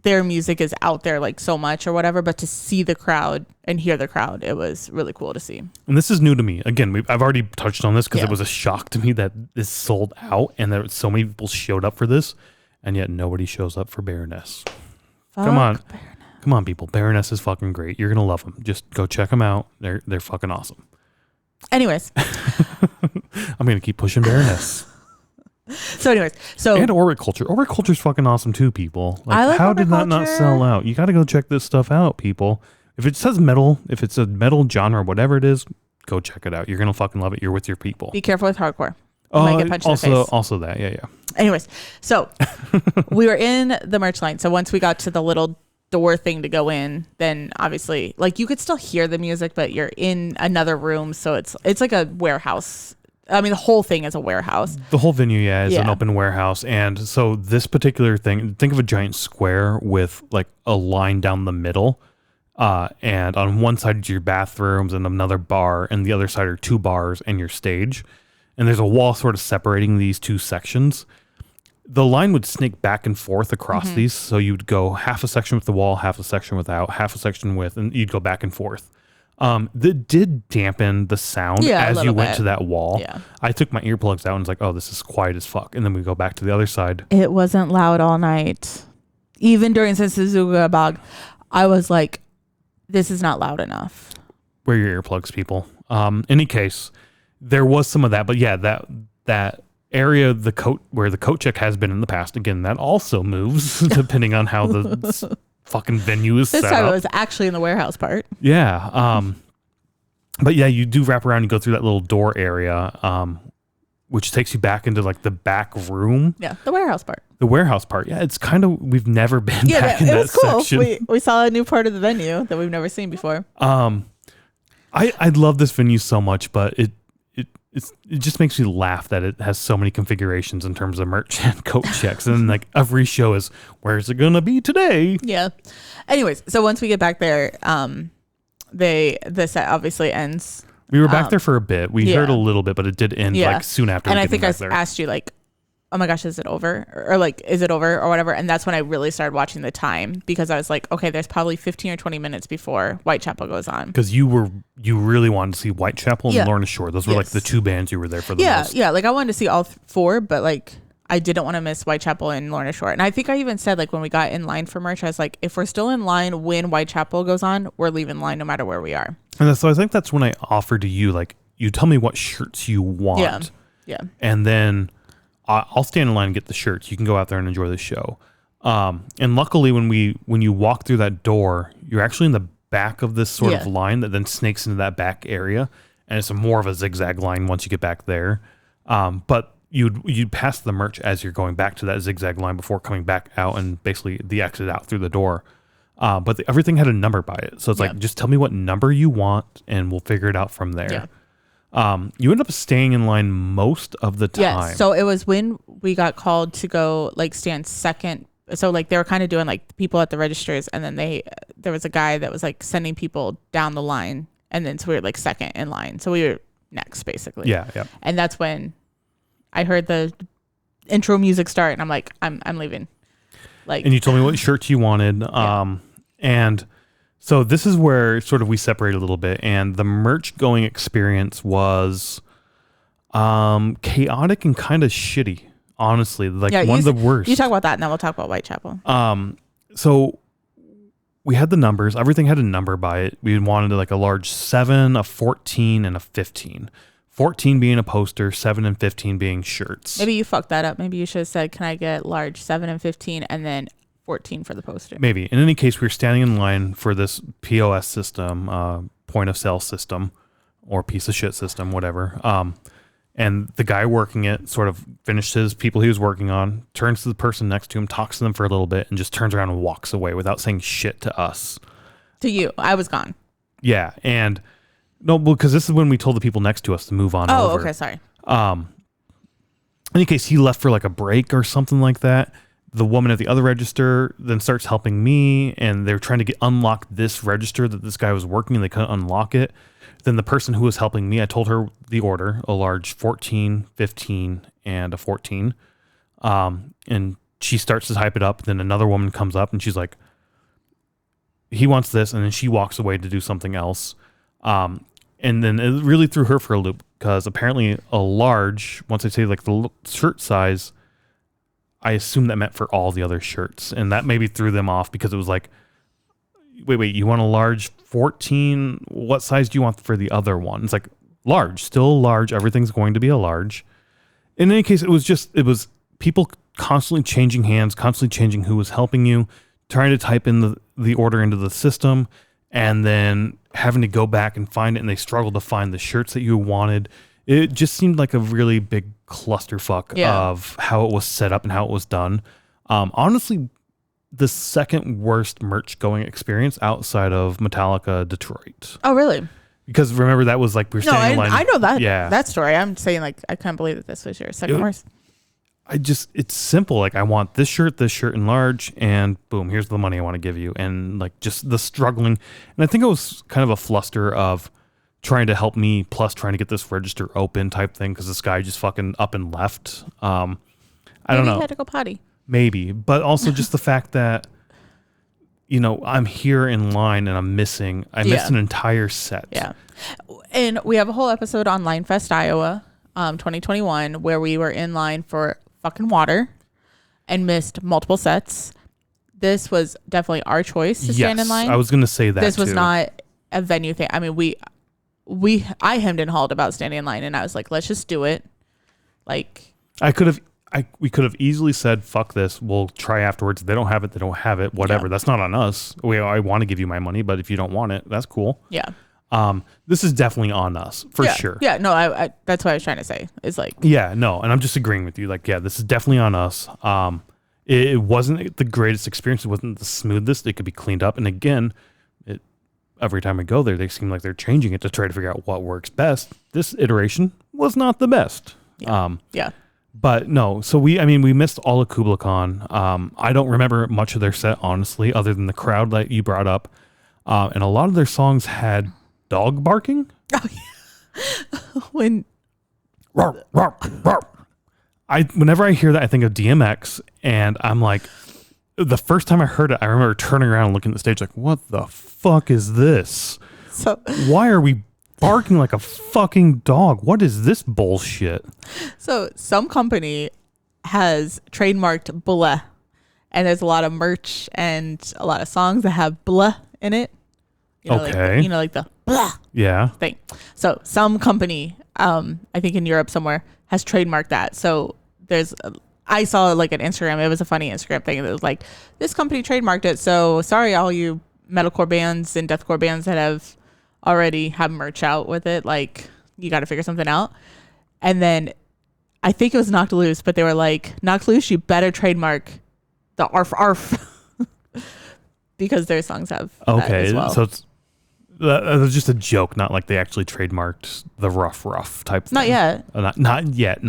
their music is out there like so much or whatever, but to see the crowd and hear the crowd, it was really cool to see. And this is new to me. Again, I've already touched on this because it was a shock to me that this sold out and that so many people showed up for this, and yet nobody shows up for Baroness. Come on, people. Baroness is fucking great. You're gonna love them. Just go check them out. They're fucking awesome. Anyways, I'm gonna keep pushing Baroness. And Orbit Culture. Orbit Culture is fucking awesome too, people. Like, I like how Orbit did that not sell out? You got to go check this stuff out, people. If it says metal, if it's a metal genre, whatever it is, go check it out. You're gonna fucking love it. You're with your people. Be careful with hardcore. You might get punched in the face. Also that, yeah. Anyways, so we were in the merch line. So once we got to the little door thing to go in, then obviously, like you could still hear the music, but you're in another room, so it's like a warehouse I mean, the whole thing is a warehouse. The whole venue, is an open warehouse. And so this particular thing, think of a giant square with like a line down the middle. And on one side is your bathrooms and another bar, and the other side are 2 bars and your stage. And there's a wall sort of separating these 2 sections. The line would snake back and forth across these. So you'd go half a section with the wall, half a section without, half a section with, and you'd go back and forth. That did dampen the sound as you went to that wall. Yeah. I took my earplugs out and was like, oh, this is quiet as fuck. And then we go back to the other side. It wasn't loud all night. Even during Sanguisugabogg, I was like, this is not loud enough. Wear your earplugs, people. Any case, there was some of that, but yeah, that area, where the coat check has been in the past, again, that also moves depending on how the fucking venue is set up. This time it was actually in the warehouse part. Yeah. But yeah, you do wrap around and go through that little door area, which takes you back into like the back room. Yeah, the warehouse part. The warehouse part. Yeah, it's kind of, we've never been back in that section. It was cool. We saw a new part of the venue that we've never seen before. I love this venue so much, but it just makes me laugh that it has so many configurations in terms of merch and coat checks. And like every show is, where's it going to be today? Yeah. Anyways, so once we get back there, the set obviously ends. We were back there for a bit. We heard a little bit, but it did end like soon after. And I think I asked you like, oh my gosh, is it over? Or like, is it over or whatever? And that's when I really started watching the time, because I was like, okay, there's probably 15 or 20 minutes before Whitechapel goes on. Because you really wanted to see Whitechapel and Lornashore. Those were like the 2 bands you were there for the most. Yeah. Like I wanted to see all 4, but like I didn't want to miss Whitechapel and Lornashore. And I think I even said like when we got in line for merch, I was like, if we're still in line when Whitechapel goes on, we're leaving line no matter where we are. And so I think that's when I offered to you, like, you tell me what shirts you want. Yeah. And then I'll stand in line and get the shirts. You can go out there and enjoy the show. And luckily when you walk through that door, you're actually in the back of this sort of line that then snakes into that back area. And it's more of a zigzag line once you get back there. But you'd pass the merch as you're going back to that zigzag line before coming back out and basically the exit out through the door. But everything had a number by it. So it's like, just tell me what number you want and we'll figure it out from there. Yeah. You end up staying in line most of the time. Yeah, so it was when we got called to go like stand second. So like they were kind of doing like people at the registers, and then there was a guy that was like sending people down the line, and then so we were like second in line. So we were next basically. Yeah. And that's when I heard the intro music start, and I'm like, I'm leaving. Like, and you told me what shirts you wanted. And so this is where sort of we separate a little bit, and the merch going experience was chaotic and kind of shitty, honestly. Like one of the worst. You talk about that, and then we'll talk about Whitechapel. So we had the numbers. Everything had a number by it. We wanted like a large 7, a 14, and a 15. 14 being a poster, 7 and 15 being shirts. Maybe you fucked that up. Maybe you should have said, can I get large 7 and 15 and then 14 for the poster? Maybe. In any case, we were standing in line for this POS system, point of sale system, or piece of shit system, whatever. And the guy working it sort of finished his people he was working on, turns to the person next to him, talks to them for a little bit, and just turns around and walks away without saying shit to us. To you. I was gone. Yeah. And no, because this is when we told the people next to us to move on over. Oh, okay. Sorry. In any case, he left for like a break or something like that. The woman at the other register then starts helping me, and they're trying to unlock this register that this guy was working, and they couldn't unlock it. Then the person who was helping me, I told her the order, a large 14, 15, and a 14. And she starts to type it up. Then another woman comes up, and she's like, he wants this, and then she walks away to do something else. And then it really threw her for a loop, because apparently a large, once I say like the shirt size, I assume that meant for all the other shirts. And that maybe threw them off, because it was like, wait, you want a large 14? What size do you want for the other one? It's like large, still large. Everything's going to be a large. In any case, it was people constantly changing hands, constantly changing who was helping you, trying to type in the order into the system, and then having to go back and find it, and they struggled to find the shirts that you wanted. It just seemed like a really big clusterfuck of how it was set up and how it was done. Honestly, the second worst merch going experience outside of Metallica Detroit. Oh, really? Because remember, that was like we were standing in line. I know that story. I'm saying like I can't believe that this was your second worst. It's simple. Like I want this shirt in large, and boom, here's the money I want to give you. And like just the struggling. And I think it was kind of a fluster of trying to help me plus trying to get this register open type thing. Cause this guy just fucking up and left. I don't know. He had to go potty. Maybe, but also just the fact that, you know, I'm here in line and I missed an entire set. Yeah. And we have a whole episode on Line Fest, Iowa, 2021, where we were in line for fucking water and missed multiple sets. This was definitely our choice to stand in line. I was going to say that this was not a venue thing. I mean, I hemmed and hawed about standing in line, and I was like, let's just do it. Like we could have easily said, fuck this. We'll try afterwards. If they don't have it. They don't have it. Whatever. Yeah. That's not on us. I want to give you my money, but if you don't want it, that's cool. Yeah. This is definitely on us for sure. Yeah. No, I that's what I was trying to say. It's like, yeah, no. And I'm just agreeing with you. Like, yeah, this is definitely on us. It wasn't the greatest experience. It wasn't the smoothest. It could be cleaned up. And again, every time I go there, they seem like they're changing it to try to figure out what works best. This iteration was not the best. Yeah. But no, so we missed all of Kublai Khan. I don't remember much of their set, honestly, other than the crowd that you brought up. And a lot of their songs had dog barking. Oh, yeah. When... Whenever I hear that, I think of DMX, and I'm like, the first time I heard it, I remember turning around and looking at the stage like, what the fuck is this? So why are we barking like a fucking dog? What is this bullshit? So some company has trademarked blah, and there's a lot of merch and a lot of songs that have blah in it. You know, okay. Like the blah thing. So some company, I think in Europe somewhere, has trademarked that. So I saw like an Instagram. It was a funny Instagram thing. It was like, this company trademarked it. So sorry, all you metalcore bands and deathcore bands that have already have merch out with it. Like, you got to figure something out. And then I think it was Knocked Loose, but they were like, Knocked Loose, you better trademark the arf arf because their songs have that as well. So it was just a joke, not like they actually trademarked the rough type thing. Not yet. Not yet.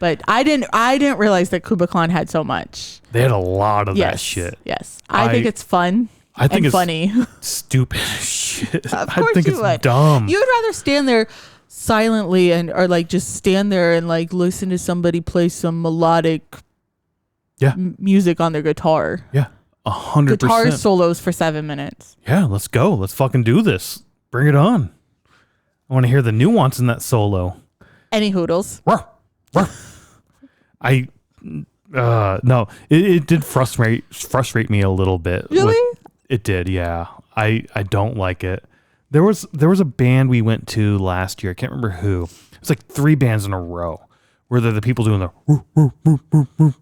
But I didn't realize that Kublai Khan had so much. They had a lot of that shit. Yes. I think it's fun. I think it's funny. Stupid shit. Of course I think it's would. dumb. You would rather stand there silently or like just stand there and like listen to somebody play some melodic music on their guitar. Yeah. 100%. Guitar solos for 7 minutes. Yeah, let's go. Let's fucking do this. Bring it on. I want to hear the nuance in that solo. Any hoodles. No, it did frustrate me a little bit. Really? It did, yeah. I don't like it. There was a band we went to last year. I can't remember who. It was like 3 bands in a row where they're the people doing the woo, woo, woo, woo, woo,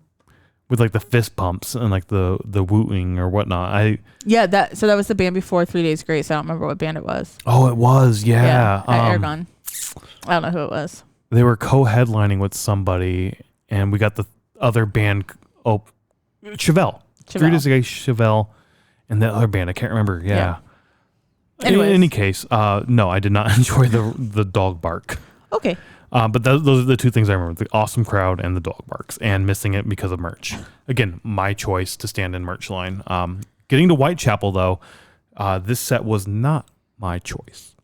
with like the fist pumps and like the wooing or whatnot. So that was the band before 3 Days Grace. I don't remember what band it was. Oh, it was, yeah. Aragon. I don't know who it was. They were co-headlining with somebody, and we got the other band. Oh, Chevelle. 3 Days Grace, Chevelle, and the other band I can't remember. Yeah. In any case, no, I did not enjoy the dog bark. Okay. But those are the 2 things I remember: the awesome crowd and the dog barks, and missing it because of merch. Again, my choice to stand in merch line. Getting to Whitechapel though, this set was not my choice.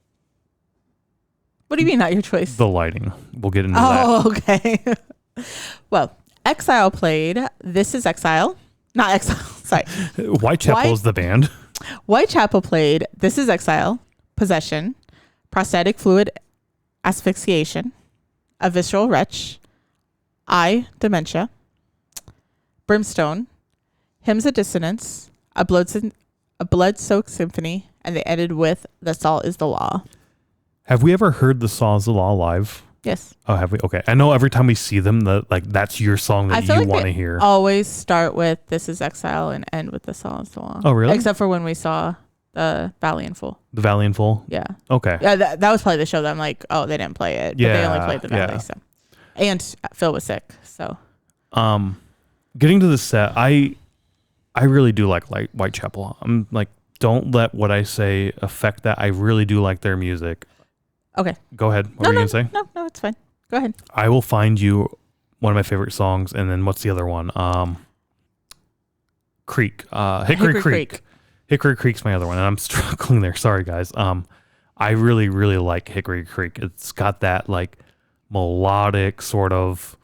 What do you mean not your choice? The lighting. We'll get into that. Oh, okay. Well, Exile played This Is Exile. Not Exile, sorry. Whitechapel is the band. Whitechapel played This Is Exile, Possession, Prosthetic Fluid Asphyxiation, A Visceral Wretch, Dementia, Brimstone, Hymns of Dissonance, A Blood-Soaked Symphony, and they ended with The Salt is the Law. Have we ever heard The Salt is the Law live? Yes. Oh, have we? Okay. I know every time we see them, that's your song that you want to hear. Always start with This Is Exile and end with The Salt is the Law. Oh, really? Except for when we saw the Valley in Full. The Valley in Full? Yeah. Okay. Yeah, that was probably the show that I'm like, oh, they didn't play it. But they only played the Valley. Yeah. So. And Phil was sick. So. Getting to the set, I really do like Whitechapel. I'm like don't let what I say affect that. I really do like their music. Okay. Go ahead. What were you going to say? No, it's fine. Go ahead. I Will Find You, one of my favorite songs. And then what's the other one? Creek. Hickory Creek. Hickory Creek's my other one. And I'm struggling there. Sorry, guys. I really, really like Hickory Creek. It's got that like melodic sort of,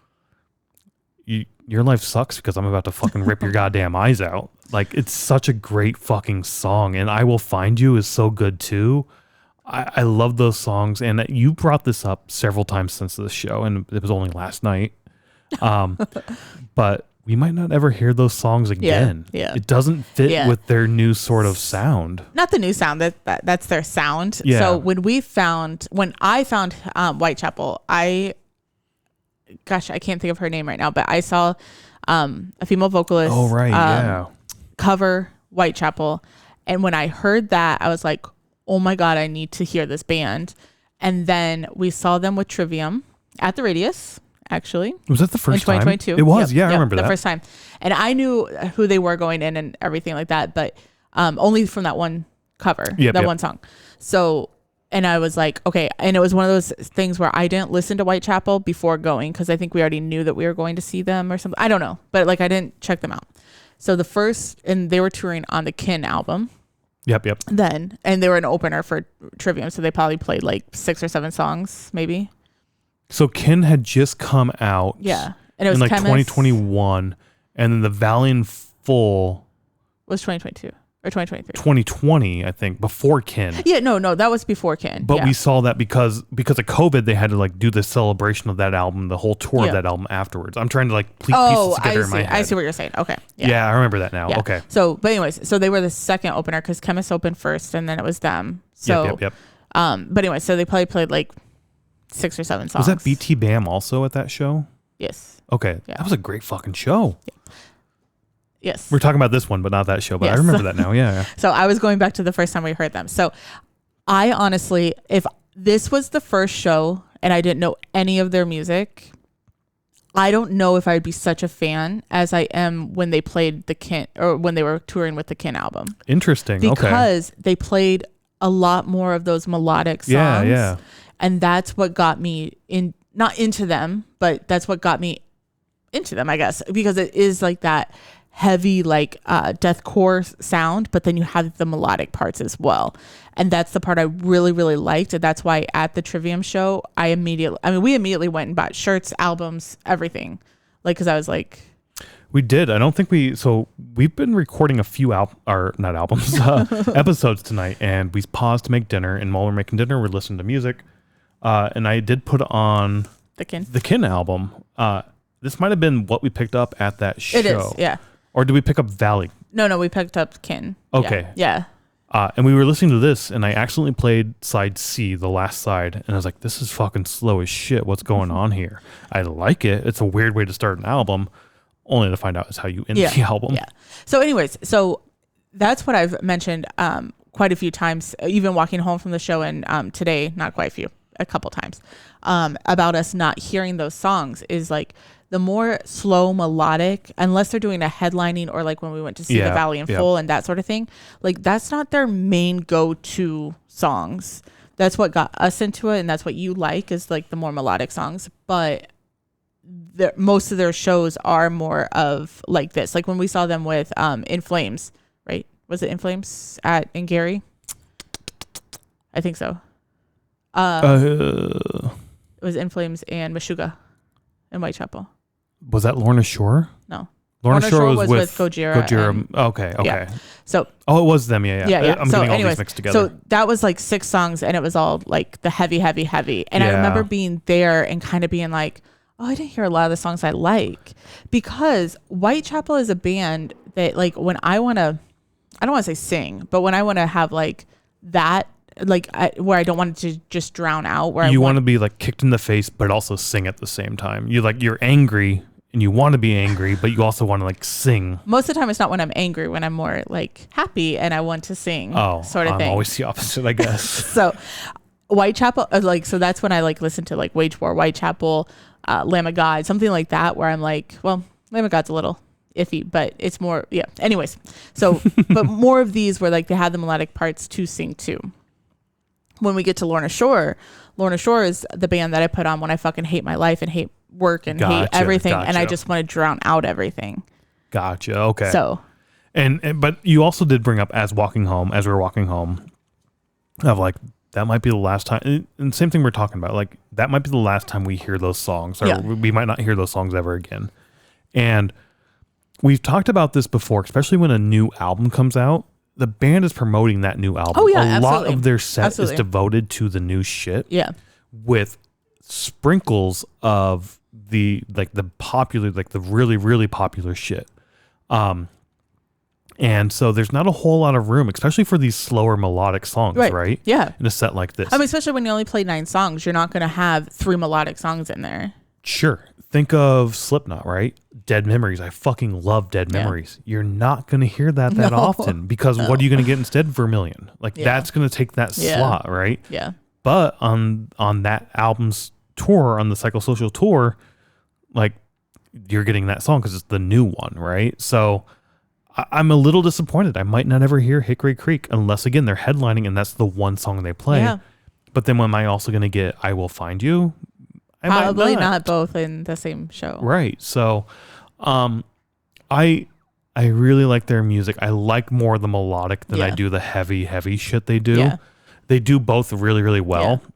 your life sucks because I'm about to fucking rip your goddamn eyes out. Like, it's such a great fucking song. And I Will Find You is so good too. I love those songs. And you brought this up several times since the show, and it was only last night. But we might not ever hear those songs again. Yeah. It doesn't fit with their new sort of sound. Not the new sound, that's their sound. Yeah. So when I found Whitechapel, I can't think of her name right now, but I saw a female vocalist cover Whitechapel. And when I heard that, I was like, oh my God, I need to hear this band. And then we saw them with Trivium at the Radius, actually. Was that the first time? In 2022. It was, I remember that. The first time. And I knew who they were going in and everything like that, but only from that one cover, one song. So, and I was like, okay. And it was one of those things where I didn't listen to Whitechapel before going because I think we already knew that we were going to see them or something. I don't know. But like, I didn't check them out. So and they were touring on the Kin album. Yep. Then, and they were an opener for Trivium. So they probably played like 6 or 7 songs, maybe. So Kin had just come out. Yeah. And it was in like Chemist. 2021. And then the Valiant Full was 2022 or 2023. 2020, I think, before Kin. Yeah, no, that was before Kin. But we saw that because of COVID, they had to like do the celebration of that album, the whole tour of that album afterwards. I'm trying to like pieces together in my head. I see what you're saying. Okay. Yeah, I remember that now. Yeah. Okay. So, but anyways, so they were the second opener because Chemist opened first and then it was them. So, Yep. But anyway, so they probably played like 6 or 7 songs. Was that BT Bam also at that show? Yes. Okay. Yeah. That was a great fucking show. Yeah. Yes. We're talking about this one, but not that show. But I remember that now. Yeah. So I was going back to the first time we heard them. So I honestly, if this was the first show and I didn't know any of their music, I don't know if I'd be such a fan as I am when they played the Kin or when they were touring with the Kin album. Interesting. Because they played a lot more of those melodic songs. Yeah. And that's what got me not into them, but that's what got me into them, I guess, because it is like that heavy, like deathcore sound, but then you have the melodic parts as well. And that's the part I really, really liked. And that's why at the Trivium show, we immediately went and bought shirts, albums, everything. Like, cause I was like, we did. I don't think we've been recording a few episodes tonight, and we paused to make dinner, and while we're making dinner, we're listening to music. And I did put on the Kin album. This might have been what we picked up at that show. It is, yeah. Or did we pick up Valley? No, we picked up Kin. Okay. Yeah. And we were listening to this, and I accidentally played side C, the last side, and I was like, this is fucking slow as shit. What's going on here? I like it. It's a weird way to start an album, only to find out is how you end the album. Yeah. So anyways, that's what I've mentioned quite a few times, even walking home from the show, and today, not quite a couple times, about us not hearing those songs is like the more slow melodic, unless they're doing a headlining or like when we went to see the Valley in Full and that sort of thing, like that's not their main go-to songs. That's what got us into it, and that's what you like is like the more melodic songs. But most of their shows are more of like this. Like when we saw them with In Flames, right? Was it In Flames in Gary? I think so. It was In Flames and Meshuggah in Whitechapel. Was that Lornashore? No. Lornashore was with Gojira. Okay. Yeah. So. Oh, it was them. Yeah. I'm getting all these mixed together. So that was like 6 songs, and it was all like the heavy. And I remember being there and kind of being like, oh, I didn't hear a lot of the songs I like, because Whitechapel is a band that like when I don't want to say sing, but when I want to have like that, like where I don't want it to just drown out, where you want to be like kicked in the face, but also sing at the same time. You're angry and you want to be angry, but you also want to like sing. Most of the time it's not when I'm angry, when I'm more like happy and I want to sing sort of thing. I'm always the opposite, I guess. So Whitechapel, so that's when I like listen to like Wage War, Whitechapel, Lamb of God, something like that, where I'm like, well, Lamb of God's a little iffy, but it's more, yeah. Anyways, so, but more of these were like they had the melodic parts to sing to. When we get to Lornashore is the band that I put on when I fucking hate my life and hate work and hate everything. And I just want to drown out everything. Gotcha. Okay. So. But you also did bring up as we were walking home, of like, that might be the last time. And same thing we're talking about. Like, that might be the last time we hear those songs, or we might not hear those songs ever again. And we've talked about this before, especially when a new album comes out. The band is promoting that new album. Oh, yeah, a absolutely. lot of their set is devoted to the new shit. Yeah. With sprinkles of the popular, like the really, really popular shit. And so there's not a whole lot of room, especially for these slower melodic songs, right? Yeah. In a set like this. I mean, especially when you only play 9 songs, you're not going to have 3 melodic songs in there. Sure. Think of Slipknot, right? Dead Memories. I fucking love Dead Memories. You're not going to hear that often, because what are you going to get instead? Vermilion. Like, that's going to take that slot, right? Yeah. But on that album's tour, on the Psychosocial tour, like, you're getting that song because it's the new one, right? So I'm a little disappointed. I might not ever hear Hickory Creek unless, again, they're headlining and that's the one song they play. Yeah. But then am I also going to get I Will Find You? Probably not both in the same show. Right. So I really like their music. I like more the melodic than I do the heavy shit they do. Yeah. They do both really, really well. Yeah.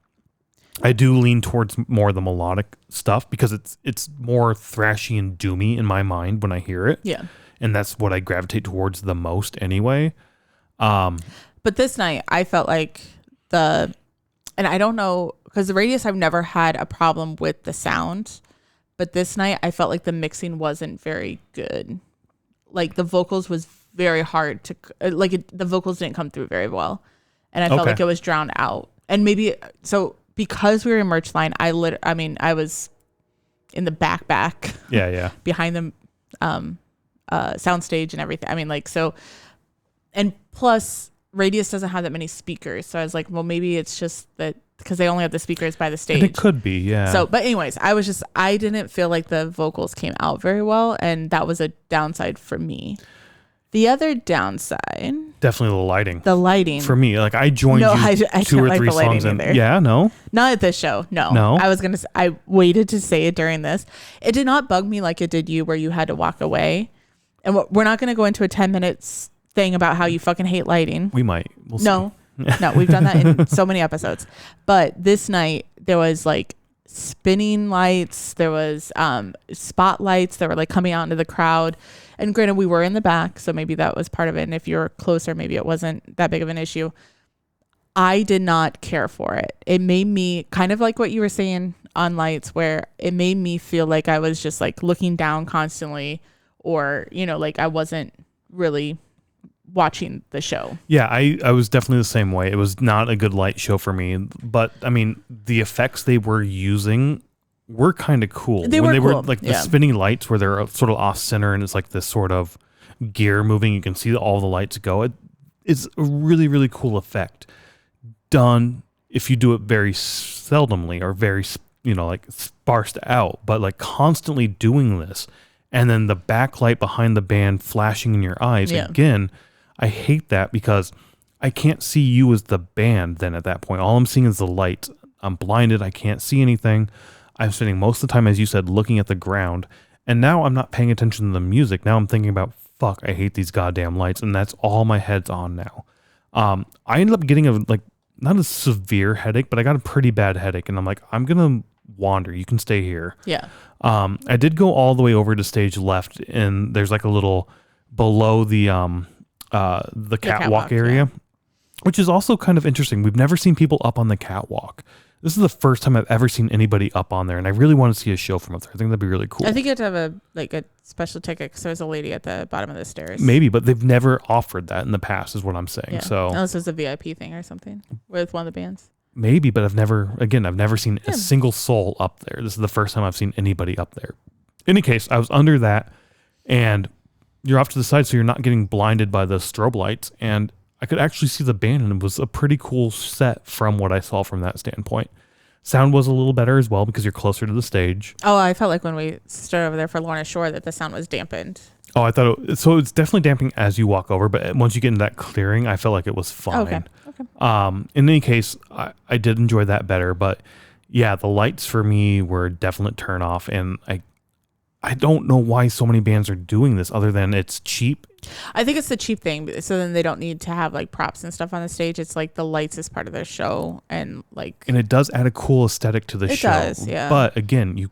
I do lean towards more the melodic stuff because it's more thrashy and doomy in my mind when I hear it. Yeah. And that's what I gravitate towards the most anyway. But this night I felt like and I don't know, because the Radius, I've never had a problem with the sound, but this night I felt like the mixing wasn't very good. Like the vocals was very hard to, the vocals didn't come through very well. And I felt like it was drowned out. And maybe, so because we were in merch line, I was in the back. Yeah. Behind the soundstage and everything. I mean, like, so, and plus Radius doesn't have that many speakers. So I was like, well, maybe it's just that because they only have the speakers by the stage. And it could be, yeah. So, but anyways, I didn't feel like the vocals came out very well. And that was a downside for me. The other downside, definitely the lighting. The lighting for me, like I joined I 2 or 3 songs in. Yeah, no, not at this show. No. I waited to say it during this. It did not bug me like it did you, where you had to walk away. And we're not going to go into a 10 minutes thing about how you fucking hate lighting. We might. We'll see. No, we've done that in so many episodes. But this night there was like spinning lights. There was spotlights that were like coming out into the crowd. And granted, we were in the back, so maybe that was part of it. And if you're closer, maybe it wasn't that big of an issue. I did not care for it. It made me kind of like what you were saying on lights, where it made me feel like I was just like looking down constantly, or, like I wasn't really watching the show. Yeah, I was definitely the same way. It was not a good light show for me. But, I mean, the effects they were using were kind of cool. They were like the spinning lights where they're sort of off center and it's like this sort of gear moving. You can see all the lights go. It's a really, really cool effect done if you do it very seldomly or very, like sparsed out, but like constantly doing this. And then the backlight behind the band flashing in your eyes. Yeah. Again, I hate that because I can't see you as the band then at that point. All I'm seeing is the lights. I'm blinded. I can't see anything. I'm spending most of the time, as you said, looking at the ground. And now I'm not paying attention to the music. Now I'm thinking about, fuck, I hate these goddamn lights. And that's all my head's on now. I ended up getting not a severe headache, but I got a pretty bad headache. And I'm like, I'm going to wander. You can stay here. Yeah. I did go all the way over to stage left. And there's like a little below the catwalk area, which is also kind of interesting. We've never seen people up on the catwalk. This is the first time I've ever seen anybody up on there, and I really want to see a show from up there. I think that'd be really cool. I think you have to have a special ticket because there's a lady at the bottom of the stairs. Maybe, but they've never offered that in the past, is what I'm saying. Yeah. So unless it's a VIP thing or something with one of the bands. Maybe, but I've never seen a single soul up there. This is the first time I've seen anybody up there. In any case, I was under that, and you're off to the side, so you're not getting blinded by the strobe lights, and I could actually see the band, and it was a pretty cool set from what I saw from that standpoint. Sound was a little better as well because you're closer to the stage. Oh, I felt like when we stood over there for Lornashore that the sound was dampened. Oh, I thought so. It's definitely damping as you walk over, but once you get into that clearing, I felt like it was fine. Okay. In any case, I did enjoy that better, but yeah, the lights for me were a definite turn off, and I don't know why so many bands are doing this other than it's cheap. I think it's the cheap thing. So then they don't need to have like props and stuff on the stage. It's like the lights is part of their show, and it does add a cool aesthetic to the show. It does, yeah. But again,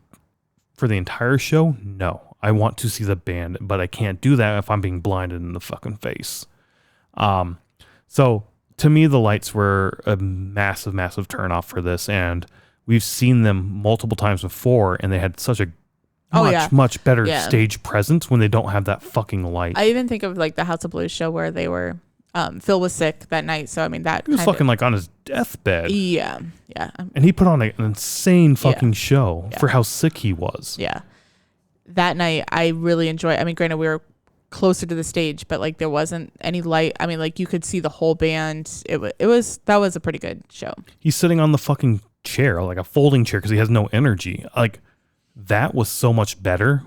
for the entire show, no. I want to see the band, but I can't do that if I'm being blinded in the fucking face. So to me, the lights were a massive, massive turnoff for this, and we've seen them multiple times before, and they had such a much better stage presence when they don't have that fucking light. I even think of like the House of Blues show where they were, Phil was sick that night, so I mean that he was fucking like on his deathbed. Yeah. And he put on an insane fucking show for how sick he was. Yeah. That night, I really enjoyed. I mean, granted, we were closer to the stage, but like there wasn't any light. I mean, like you could see the whole band. That was a pretty good show. He's sitting on the fucking chair, like a folding chair, because he has no energy. Like that was so much better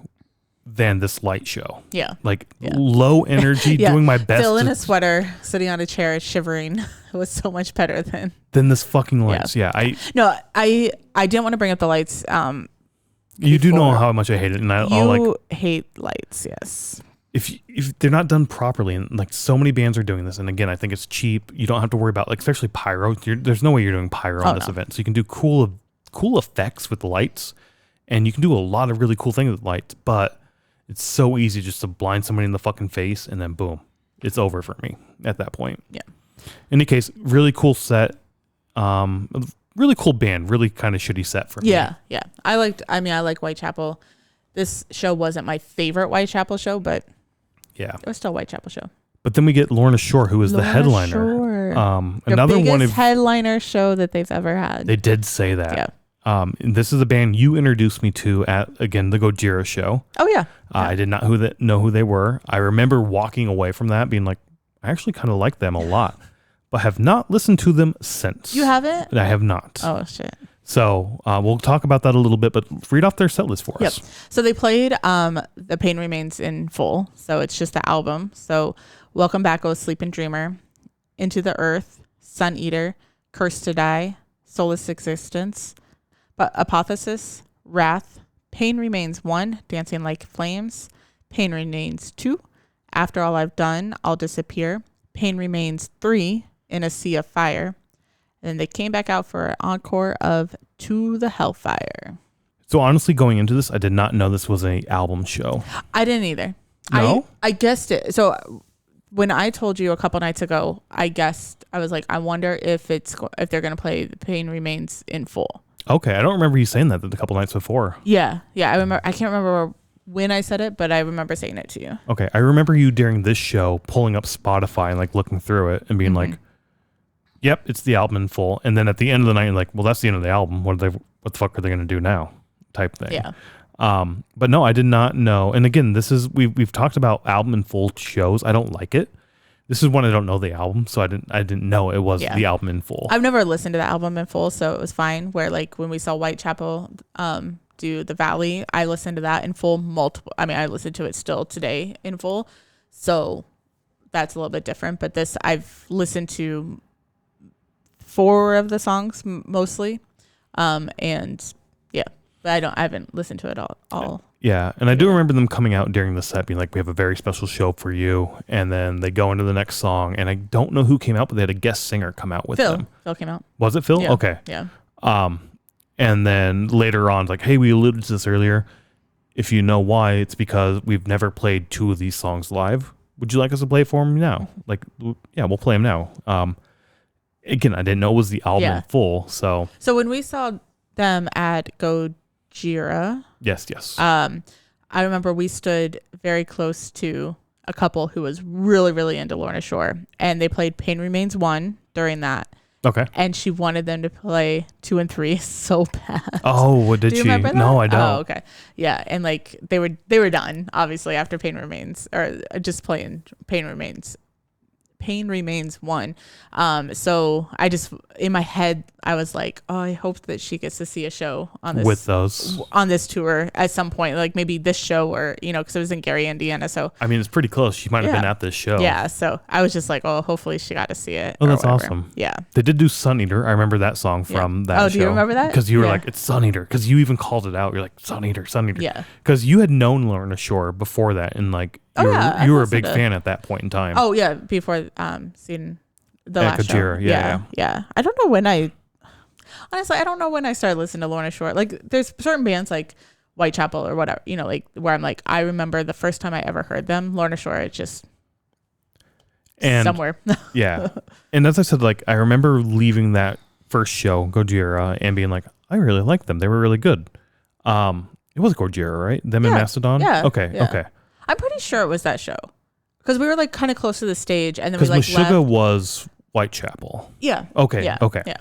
than this light show. Yeah. Low energy, doing my best. Phil in a sweater, sitting on a chair, shivering. It was so much better than this fucking lights. Yeah. I didn't want to bring up the lights. You do know how much I hate it, and I hate lights. Yes. If they're not done properly, and like so many bands are doing this, and again, I think it's cheap. You don't have to worry about like especially pyro. There's no way you're doing pyro on this event, so you can do cool effects with the lights, and you can do a lot of really cool things with lights. But it's so easy just to blind somebody in the fucking face, and then boom, it's over for me at that point. Yeah. In any case, really cool set. Really cool band, really kind of shitty set for me. Yeah. I like Whitechapel. This show wasn't my favorite Whitechapel show, but it was still a Whitechapel show. But then we get Lornashore, who is the headliner. Another one of headliner show that they've ever had. They did say that. Yeah. And this is a band you introduced me to at again the Gojira show. Oh yeah. I did not know who they were. I remember walking away from that being like, I actually kind of like them a lot. But have not listened to them since. You haven't? I have not. Oh, shit. So we'll talk about that a little bit, but read off their set list for us. So they played The Pain Remains in full. So it's just the album. So Welcome Back, O Sleeping Dreamer, Into the Earth, Sun Eater, Cursed to Die, Soulless Existence, but Apotheosis, Wrath, Pain Remains 1, Dancing Like Flames, Pain Remains 2, After All I've Done, I'll Disappear, Pain Remains 3, In a Sea of Fire. And then they came back out for an encore of To the Hellfire. So honestly, going into this, I did not know this was an album show. I didn't either. No? I guessed it. So when I told you a couple nights ago, I was like, I wonder if they're going to play The Pain Remains in full. Okay. I don't remember you saying that a couple nights before. Yeah. I remember. I can't remember when I said it, but I remember saying it to you. Okay. I remember you during this show pulling up Spotify and like looking through it and being like, yep, it's the album in full. And then at the end of the night, you're like, well, that's the end of the album. What the fuck are they going to do now? Type thing. Yeah. But no, I did not know. And again, we've talked about album in full shows. I don't like it. This is one I don't know the album, so I didn't know it was the album in full. I've never listened to the album in full, so it was fine. Where like when we saw Whitechapel do The Valley, I listened to that in full I listened to it still today in full. So that's a little bit different. But this, I've listened to 4 of the songs mostly. And yeah, but I haven't listened to it all. Yeah. And I do remember them coming out during the set being like, we have a very special show for you. And then they go into the next song, and I don't know who came out, but they had a guest singer come out with them. Phil came out. Was it Phil? Yeah. Okay. Yeah. And then later on, like, hey, we alluded to this earlier. If you know why, it's because we've never played 2 of these songs live. Would you like us to play for them now? Like, yeah, we'll play them now. Again, I didn't know it was the album in full. So when we saw them at Gojira. Yes. I remember we stood very close to a couple who was really, really into Lornashore, and they played Pain Remains 1 during that. Okay. And she wanted them to play 2 and 3 so bad. Oh, what did she? Remember that? No, I don't. Oh, okay. Yeah, and like they were done obviously after Pain Remains, or just playing Pain Remains. Pain Remains one. So I just, in my head, I was like, oh, I hope that she gets to see a show on this tour at some point, like maybe this show, or because it was in Gary, Indiana. So I mean, it's pretty close. She might have been at this show. Yeah, so I was just like, oh, hopefully she got to see it. Oh, that's awesome. Yeah, they did do Sun Eater. I remember that song from that show. Oh, do you remember that? Because you were like, it's Sun Eater. Because you even called it out. You're like, Sun Eater, Sun Eater. Yeah. Because you had known Lornashore before that, and like you were a big fan at that point in time. Oh yeah, before seeing the last show. Yeah. I don't know when I started listening to Lorna Shore. Like, there's certain bands like Whitechapel or whatever, like where I'm like, I remember the first time I ever heard them. Lorna Shore, it's just somewhere. Yeah, and as I said, like I remember leaving that first show, Gojira, and being like, I really liked them. They were really good. It was Gojira, right? Them and Mastodon. Yeah. Okay. I'm pretty sure it was that show because we were like kind of close to the stage, and then we like left. Meshuggah was Whitechapel. Yeah. Okay. Yeah. Okay. Yeah.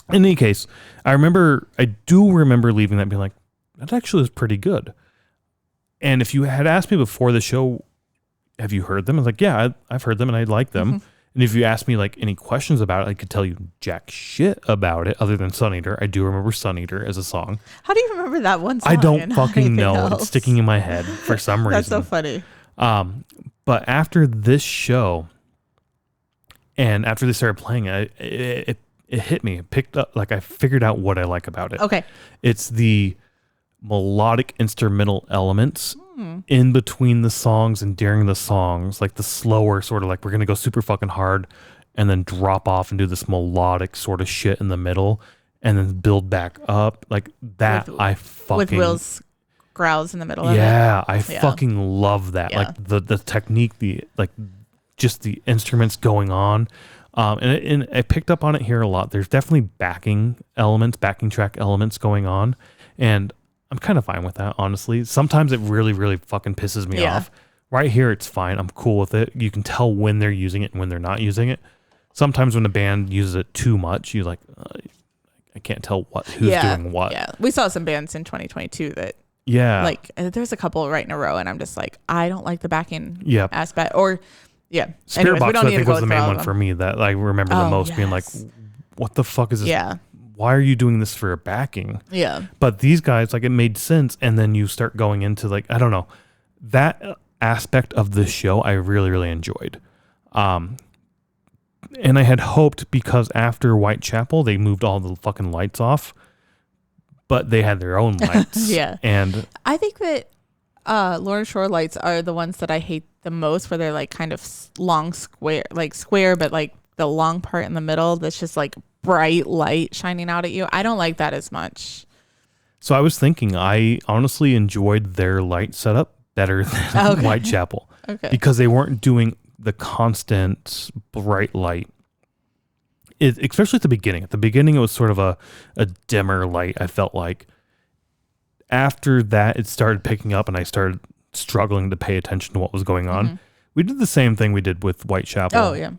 In any case, I do remember leaving that being like, that actually was pretty good. And if you had asked me before the show, have you heard them? I was like, yeah, I've heard them and I like them. Mm-hmm. And if you asked me like any questions about it, I could tell you jack shit about it other than Sun Eater. I do remember Sun Eater as a song. How do you remember that one song? I don't fucking know. Else? It's sticking in my head for some reason. That's so funny. But after this show and after they started playing it hit me. It picked up, like I figured out what I like about it. Okay. It's the melodic instrumental elements in between the songs and during the songs, like the slower sort of like we're going to go super fucking hard and then drop off and do this melodic sort of shit in the middle and then build back up like that. With Will's growls in the middle of it. Yeah, I fucking love that. Yeah. Like the technique, just the instruments going on. And I picked up on it here a lot. There's definitely backing track elements going on. And I'm kind of fine with that, honestly. Sometimes it really, really fucking pisses me off. Right here, it's fine. I'm cool with it. You can tell when they're using it and when they're not using it. Sometimes when a band uses it too much, you're like, I can't tell who's doing what. Yeah, we saw some bands in 2022 that like there's a couple right in a row, and I'm just like, I don't like the backing aspect. Or Spirit Box, I think, was the main one for me that I remember the most, being like, what the fuck is this? Yeah. Why are you doing this for a backing? Yeah. But these guys, like, it made sense. And then you start going into, like, I don't know, that aspect of the show I really, really enjoyed. And I had hoped, because after Whitechapel, they moved all the fucking lights off, but they had their own lights. Yeah. And I think that Lornashore lights are the ones that I hate the most, where they're like kind of long square, but like the long part in the middle that's just like bright light shining out at you. I don't like that as much. So I was thinking, I honestly enjoyed their light setup better than Whitechapel. Okay. Because they weren't doing the constant bright light. Especially at the beginning. At the beginning, it was sort of a dimmer light, I felt like. After that, it started picking up and I started struggling to pay attention to what was going on. Mm-hmm. We did the same thing we did with Whitechapel. Oh, yeah.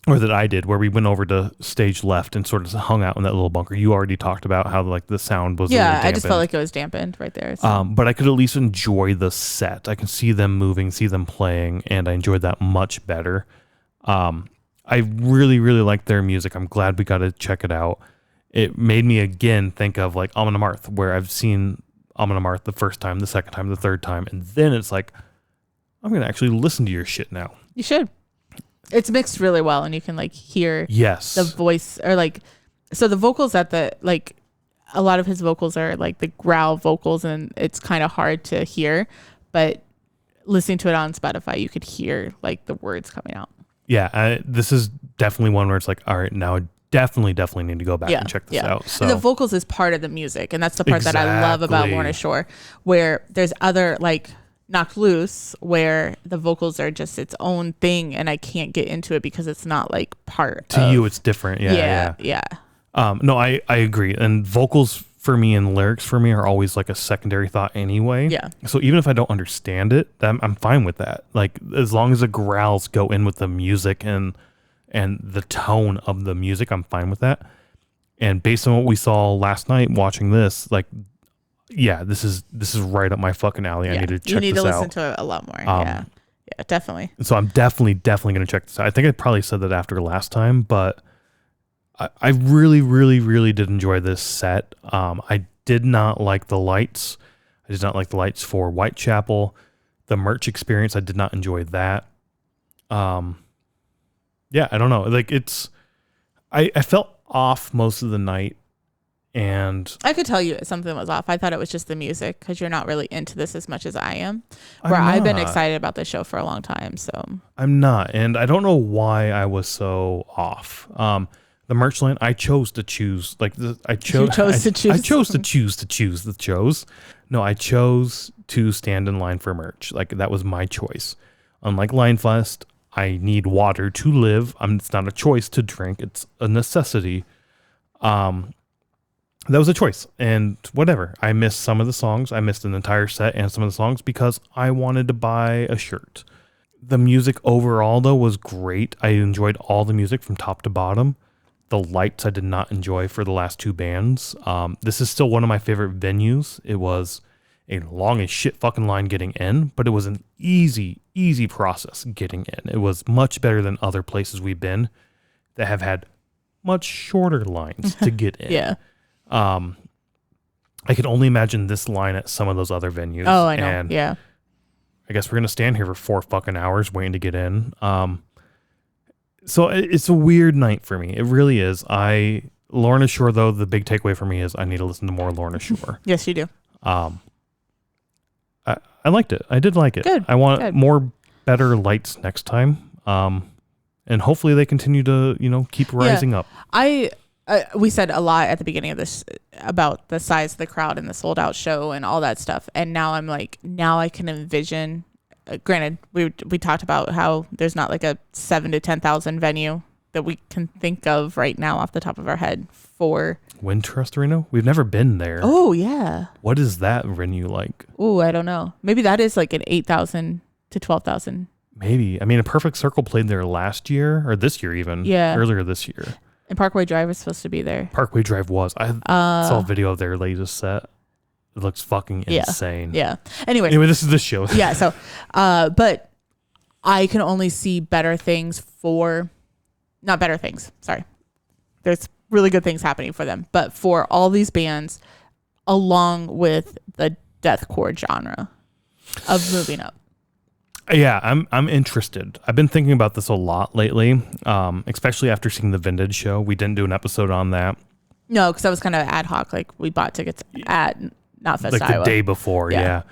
Or that I did, where we went over to stage left and sort of hung out in that little bunker. You already talked about how like the sound was really I just felt like it was dampened right there. So. But I could at least enjoy the set. I can see them moving, see them playing, and I enjoyed that much better. I really, really like their music. I'm glad we got to check it out. It made me again think of like Amon Amarth, where I've seen Amon Amarth the first time, the second time, the third time, and then it's like, I'm going to actually listen to your shit now. You should. It's mixed really well, and you can like hear the voice, or like, so the vocals like a lot of his vocals are like the growl vocals, and it's kind of hard to hear, but listening to it on Spotify, you could hear like the words coming out. Yeah, this is definitely one where it's like, all right, now I definitely need to go back and check this out. So and the vocals is part of the music, and that's the part that I love about Lornashore, where there's other like Knocked Loose, where the vocals are just its own thing, and I can't get into it because it's not like part to you. It's different. Yeah. No, I agree. And vocals for me and lyrics for me are always like a secondary thought anyway. Yeah. So even if I don't understand it, I'm fine with that. Like as long as the growls go in with the music and the tone of the music, I'm fine with that. And based on what we saw last night watching this, like, yeah, this is right up my fucking alley. I need to check this out. You need to listen to it a lot more. Yeah, definitely. So I'm definitely going to check this out. I think I probably said that after last time, but I really, really, really did enjoy this set. I did not like the lights. I did not like the lights for Whitechapel. The merch experience, I did not enjoy that. Yeah, I don't know. Like I felt off most of the night, and I could tell you something was off. I thought it was just the music because you're not really into this as much as I am. I've been excited about this show for a long time, so I'm not, and I don't know why I was so off. The merch line, I chose to choose. I chose to stand in line for merch. Like, that was my choice. Unlike Linefest, I need water to live. It's not a choice to drink. It's a necessity. That was a choice, and whatever. I missed some of the songs. I missed an entire set and some of the songs because I wanted to buy a shirt. The music overall, though, was great. I enjoyed all the music from top to bottom. The lights I did not enjoy for the last two bands. This is still one of my favorite venues. It was a long as shit fucking line getting in, but it was an easy process getting in. It was much better than other places we've been that have had much shorter lines to get in. Yeah. I can only imagine this line at some of those other venues. Oh, I know. And yeah. I guess we're going to stand here for 4 fucking hours waiting to get in. So it's a weird night for me. It really is. Lornashore, though, the big takeaway for me is I need to listen to more Lornashore. Yes, you do. I liked it. I did like it. Good. I want more better lights next time. And hopefully they continue to, keep rising up. We said a lot at the beginning of this about the size of the crowd and the sold out show and all that stuff. And now I'm like, now I can envision, granted, we talked about how there's not like a 7,000 to 10,000 venue that we can think of right now off the top of our head for Wintrust Arena. We've never been there. Oh yeah. What is that venue like? Oh, I don't know. Maybe that is like an 8,000 to 12,000. Maybe. I mean, a Perfect Circle played there last year or this year even. Yeah. Earlier this year. And Parkway Drive was supposed to be there. Parkway Drive was. I saw a video of their latest set. It looks fucking insane. Yeah. Anyway, this is the show. Yeah. So, but I can only see better things not better things. Sorry. There's really good things happening for them, but for all these bands, along with the deathcore genre of moving up. Yeah, I'm interested. I've been thinking about this a lot lately, especially after seeing the Vintage show. We didn't do an episode on that. No, because that was kind of ad hoc. Like, we bought tickets at Knotfest, like Iowa. The day before, yeah.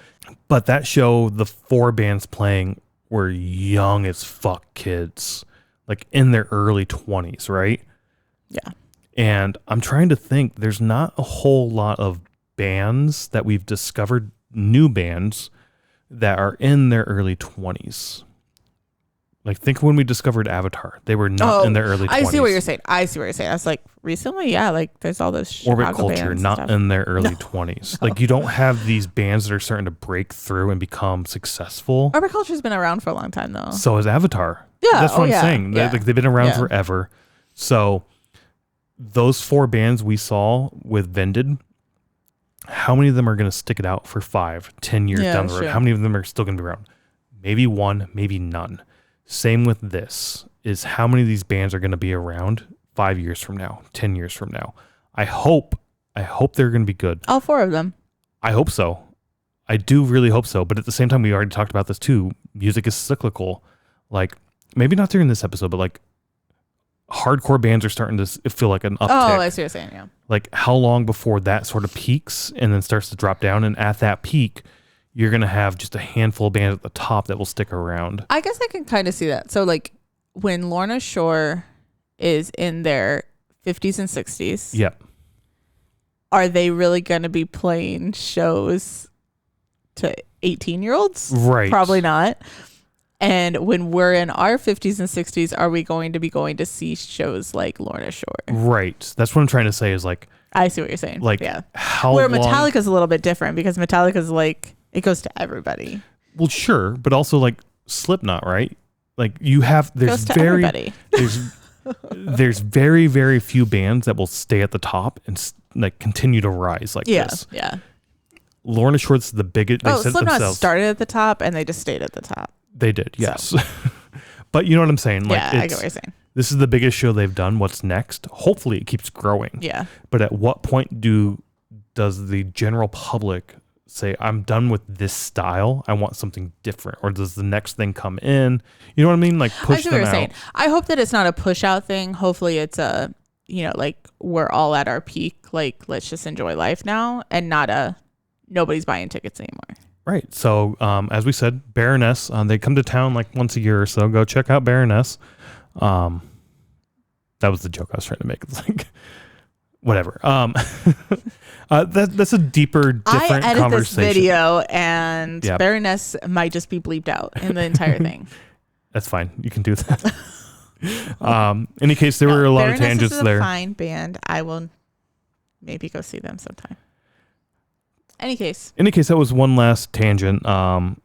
But that show, the 4 bands playing were young as fuck kids, like in their early 20s, right? Yeah. And I'm trying to think, there's not a whole lot of bands that we've discovered, new bands that are in their early 20s. Like, think when we discovered Avatar. They were not in their early 20s. I see what you're saying. I was like, recently? Yeah, like, there's all this Orbit Culture, not in their early 20s. Like, you don't have these bands that are starting to break through and become successful. Orbit Culture's been around for a long time, though. So is Avatar. Yeah. That's what I'm saying. Yeah. Like, they've been around forever. So those 4 bands we saw with Vended, how many of them are going to stick it out for 5-10 years down the road? How many of them are still going to be around? Maybe one, maybe none. Same with this, is how many of these bands are going to be around 5 years from now, 10 years from now. I hope they're going to be good. All 4 of them. I hope so. I do really hope so. But at the same time, we already talked about this too. Music is cyclical. Like, maybe not during this episode, but like, hardcore bands are starting to feel like an uptick. Oh, I see what you're saying, yeah. Like, how long before that sort of peaks and then starts to drop down? And at that peak, you're going to have just a handful of bands at the top that will stick around. I guess I can kind of see that. So, like, when Lornashore is in their 50s and 60s, yep, are they really going to be playing shows to 18-year-olds? Right. Probably not. And when we're in our 50s and 60s, are we going to be going to see shows like Lornashore? Right. That's what I'm trying to say is, like, I see what you're saying. Like, yeah. Where Metallica's a little bit different because Metallica's like, it goes to everybody. Well, sure, but also like Slipknot, right? Like, you have there's very very few bands that will stay at the top and like continue to rise like this. Yeah. Lornashore's the biggest. Slipknot started at the top and they just stayed at the top. They did, yes. So. But you know what I'm saying? Like, yeah, I get what you're saying. This is the biggest show they've done. What's next? Hopefully it keeps growing. Yeah. But at what point does the general public say, I'm done with this style, I want something different? Or does the next thing come in? You know what I mean? Like push them out. Saying. I hope that it's not a push out thing. Hopefully it's a, like we're all at our peak. Like, let's just enjoy life now, and not nobody's buying tickets anymore. Right. So as we said, Baroness, they come to town like once a year or so. Go check out Baroness. That was the joke I was trying to make. It's like, whatever. That's a deeper, different I edit conversation. This video, and Baroness might just be bleeped out in the entire thing. That's fine. You can do that. Any case, there were a lot Baroness of tangents is a there. Fine band. I will maybe go see them sometime. Any case, that was one last tangent. I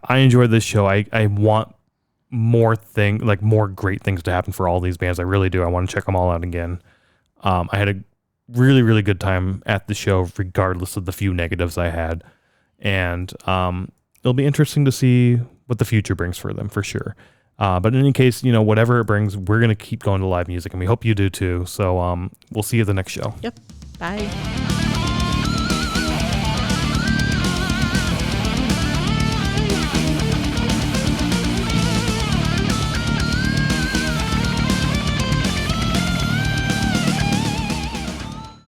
enjoyed this show. I want more great things to happen for all these bands. I really do. I want to check them all out again. I had a really, really good time at the show, regardless of the few negatives I had. And it'll be interesting to see what the future brings for them, for sure. But in any case, whatever it brings, we're going to keep going to live music, and we hope you do too. So we'll see you at the next show. Yep. Bye.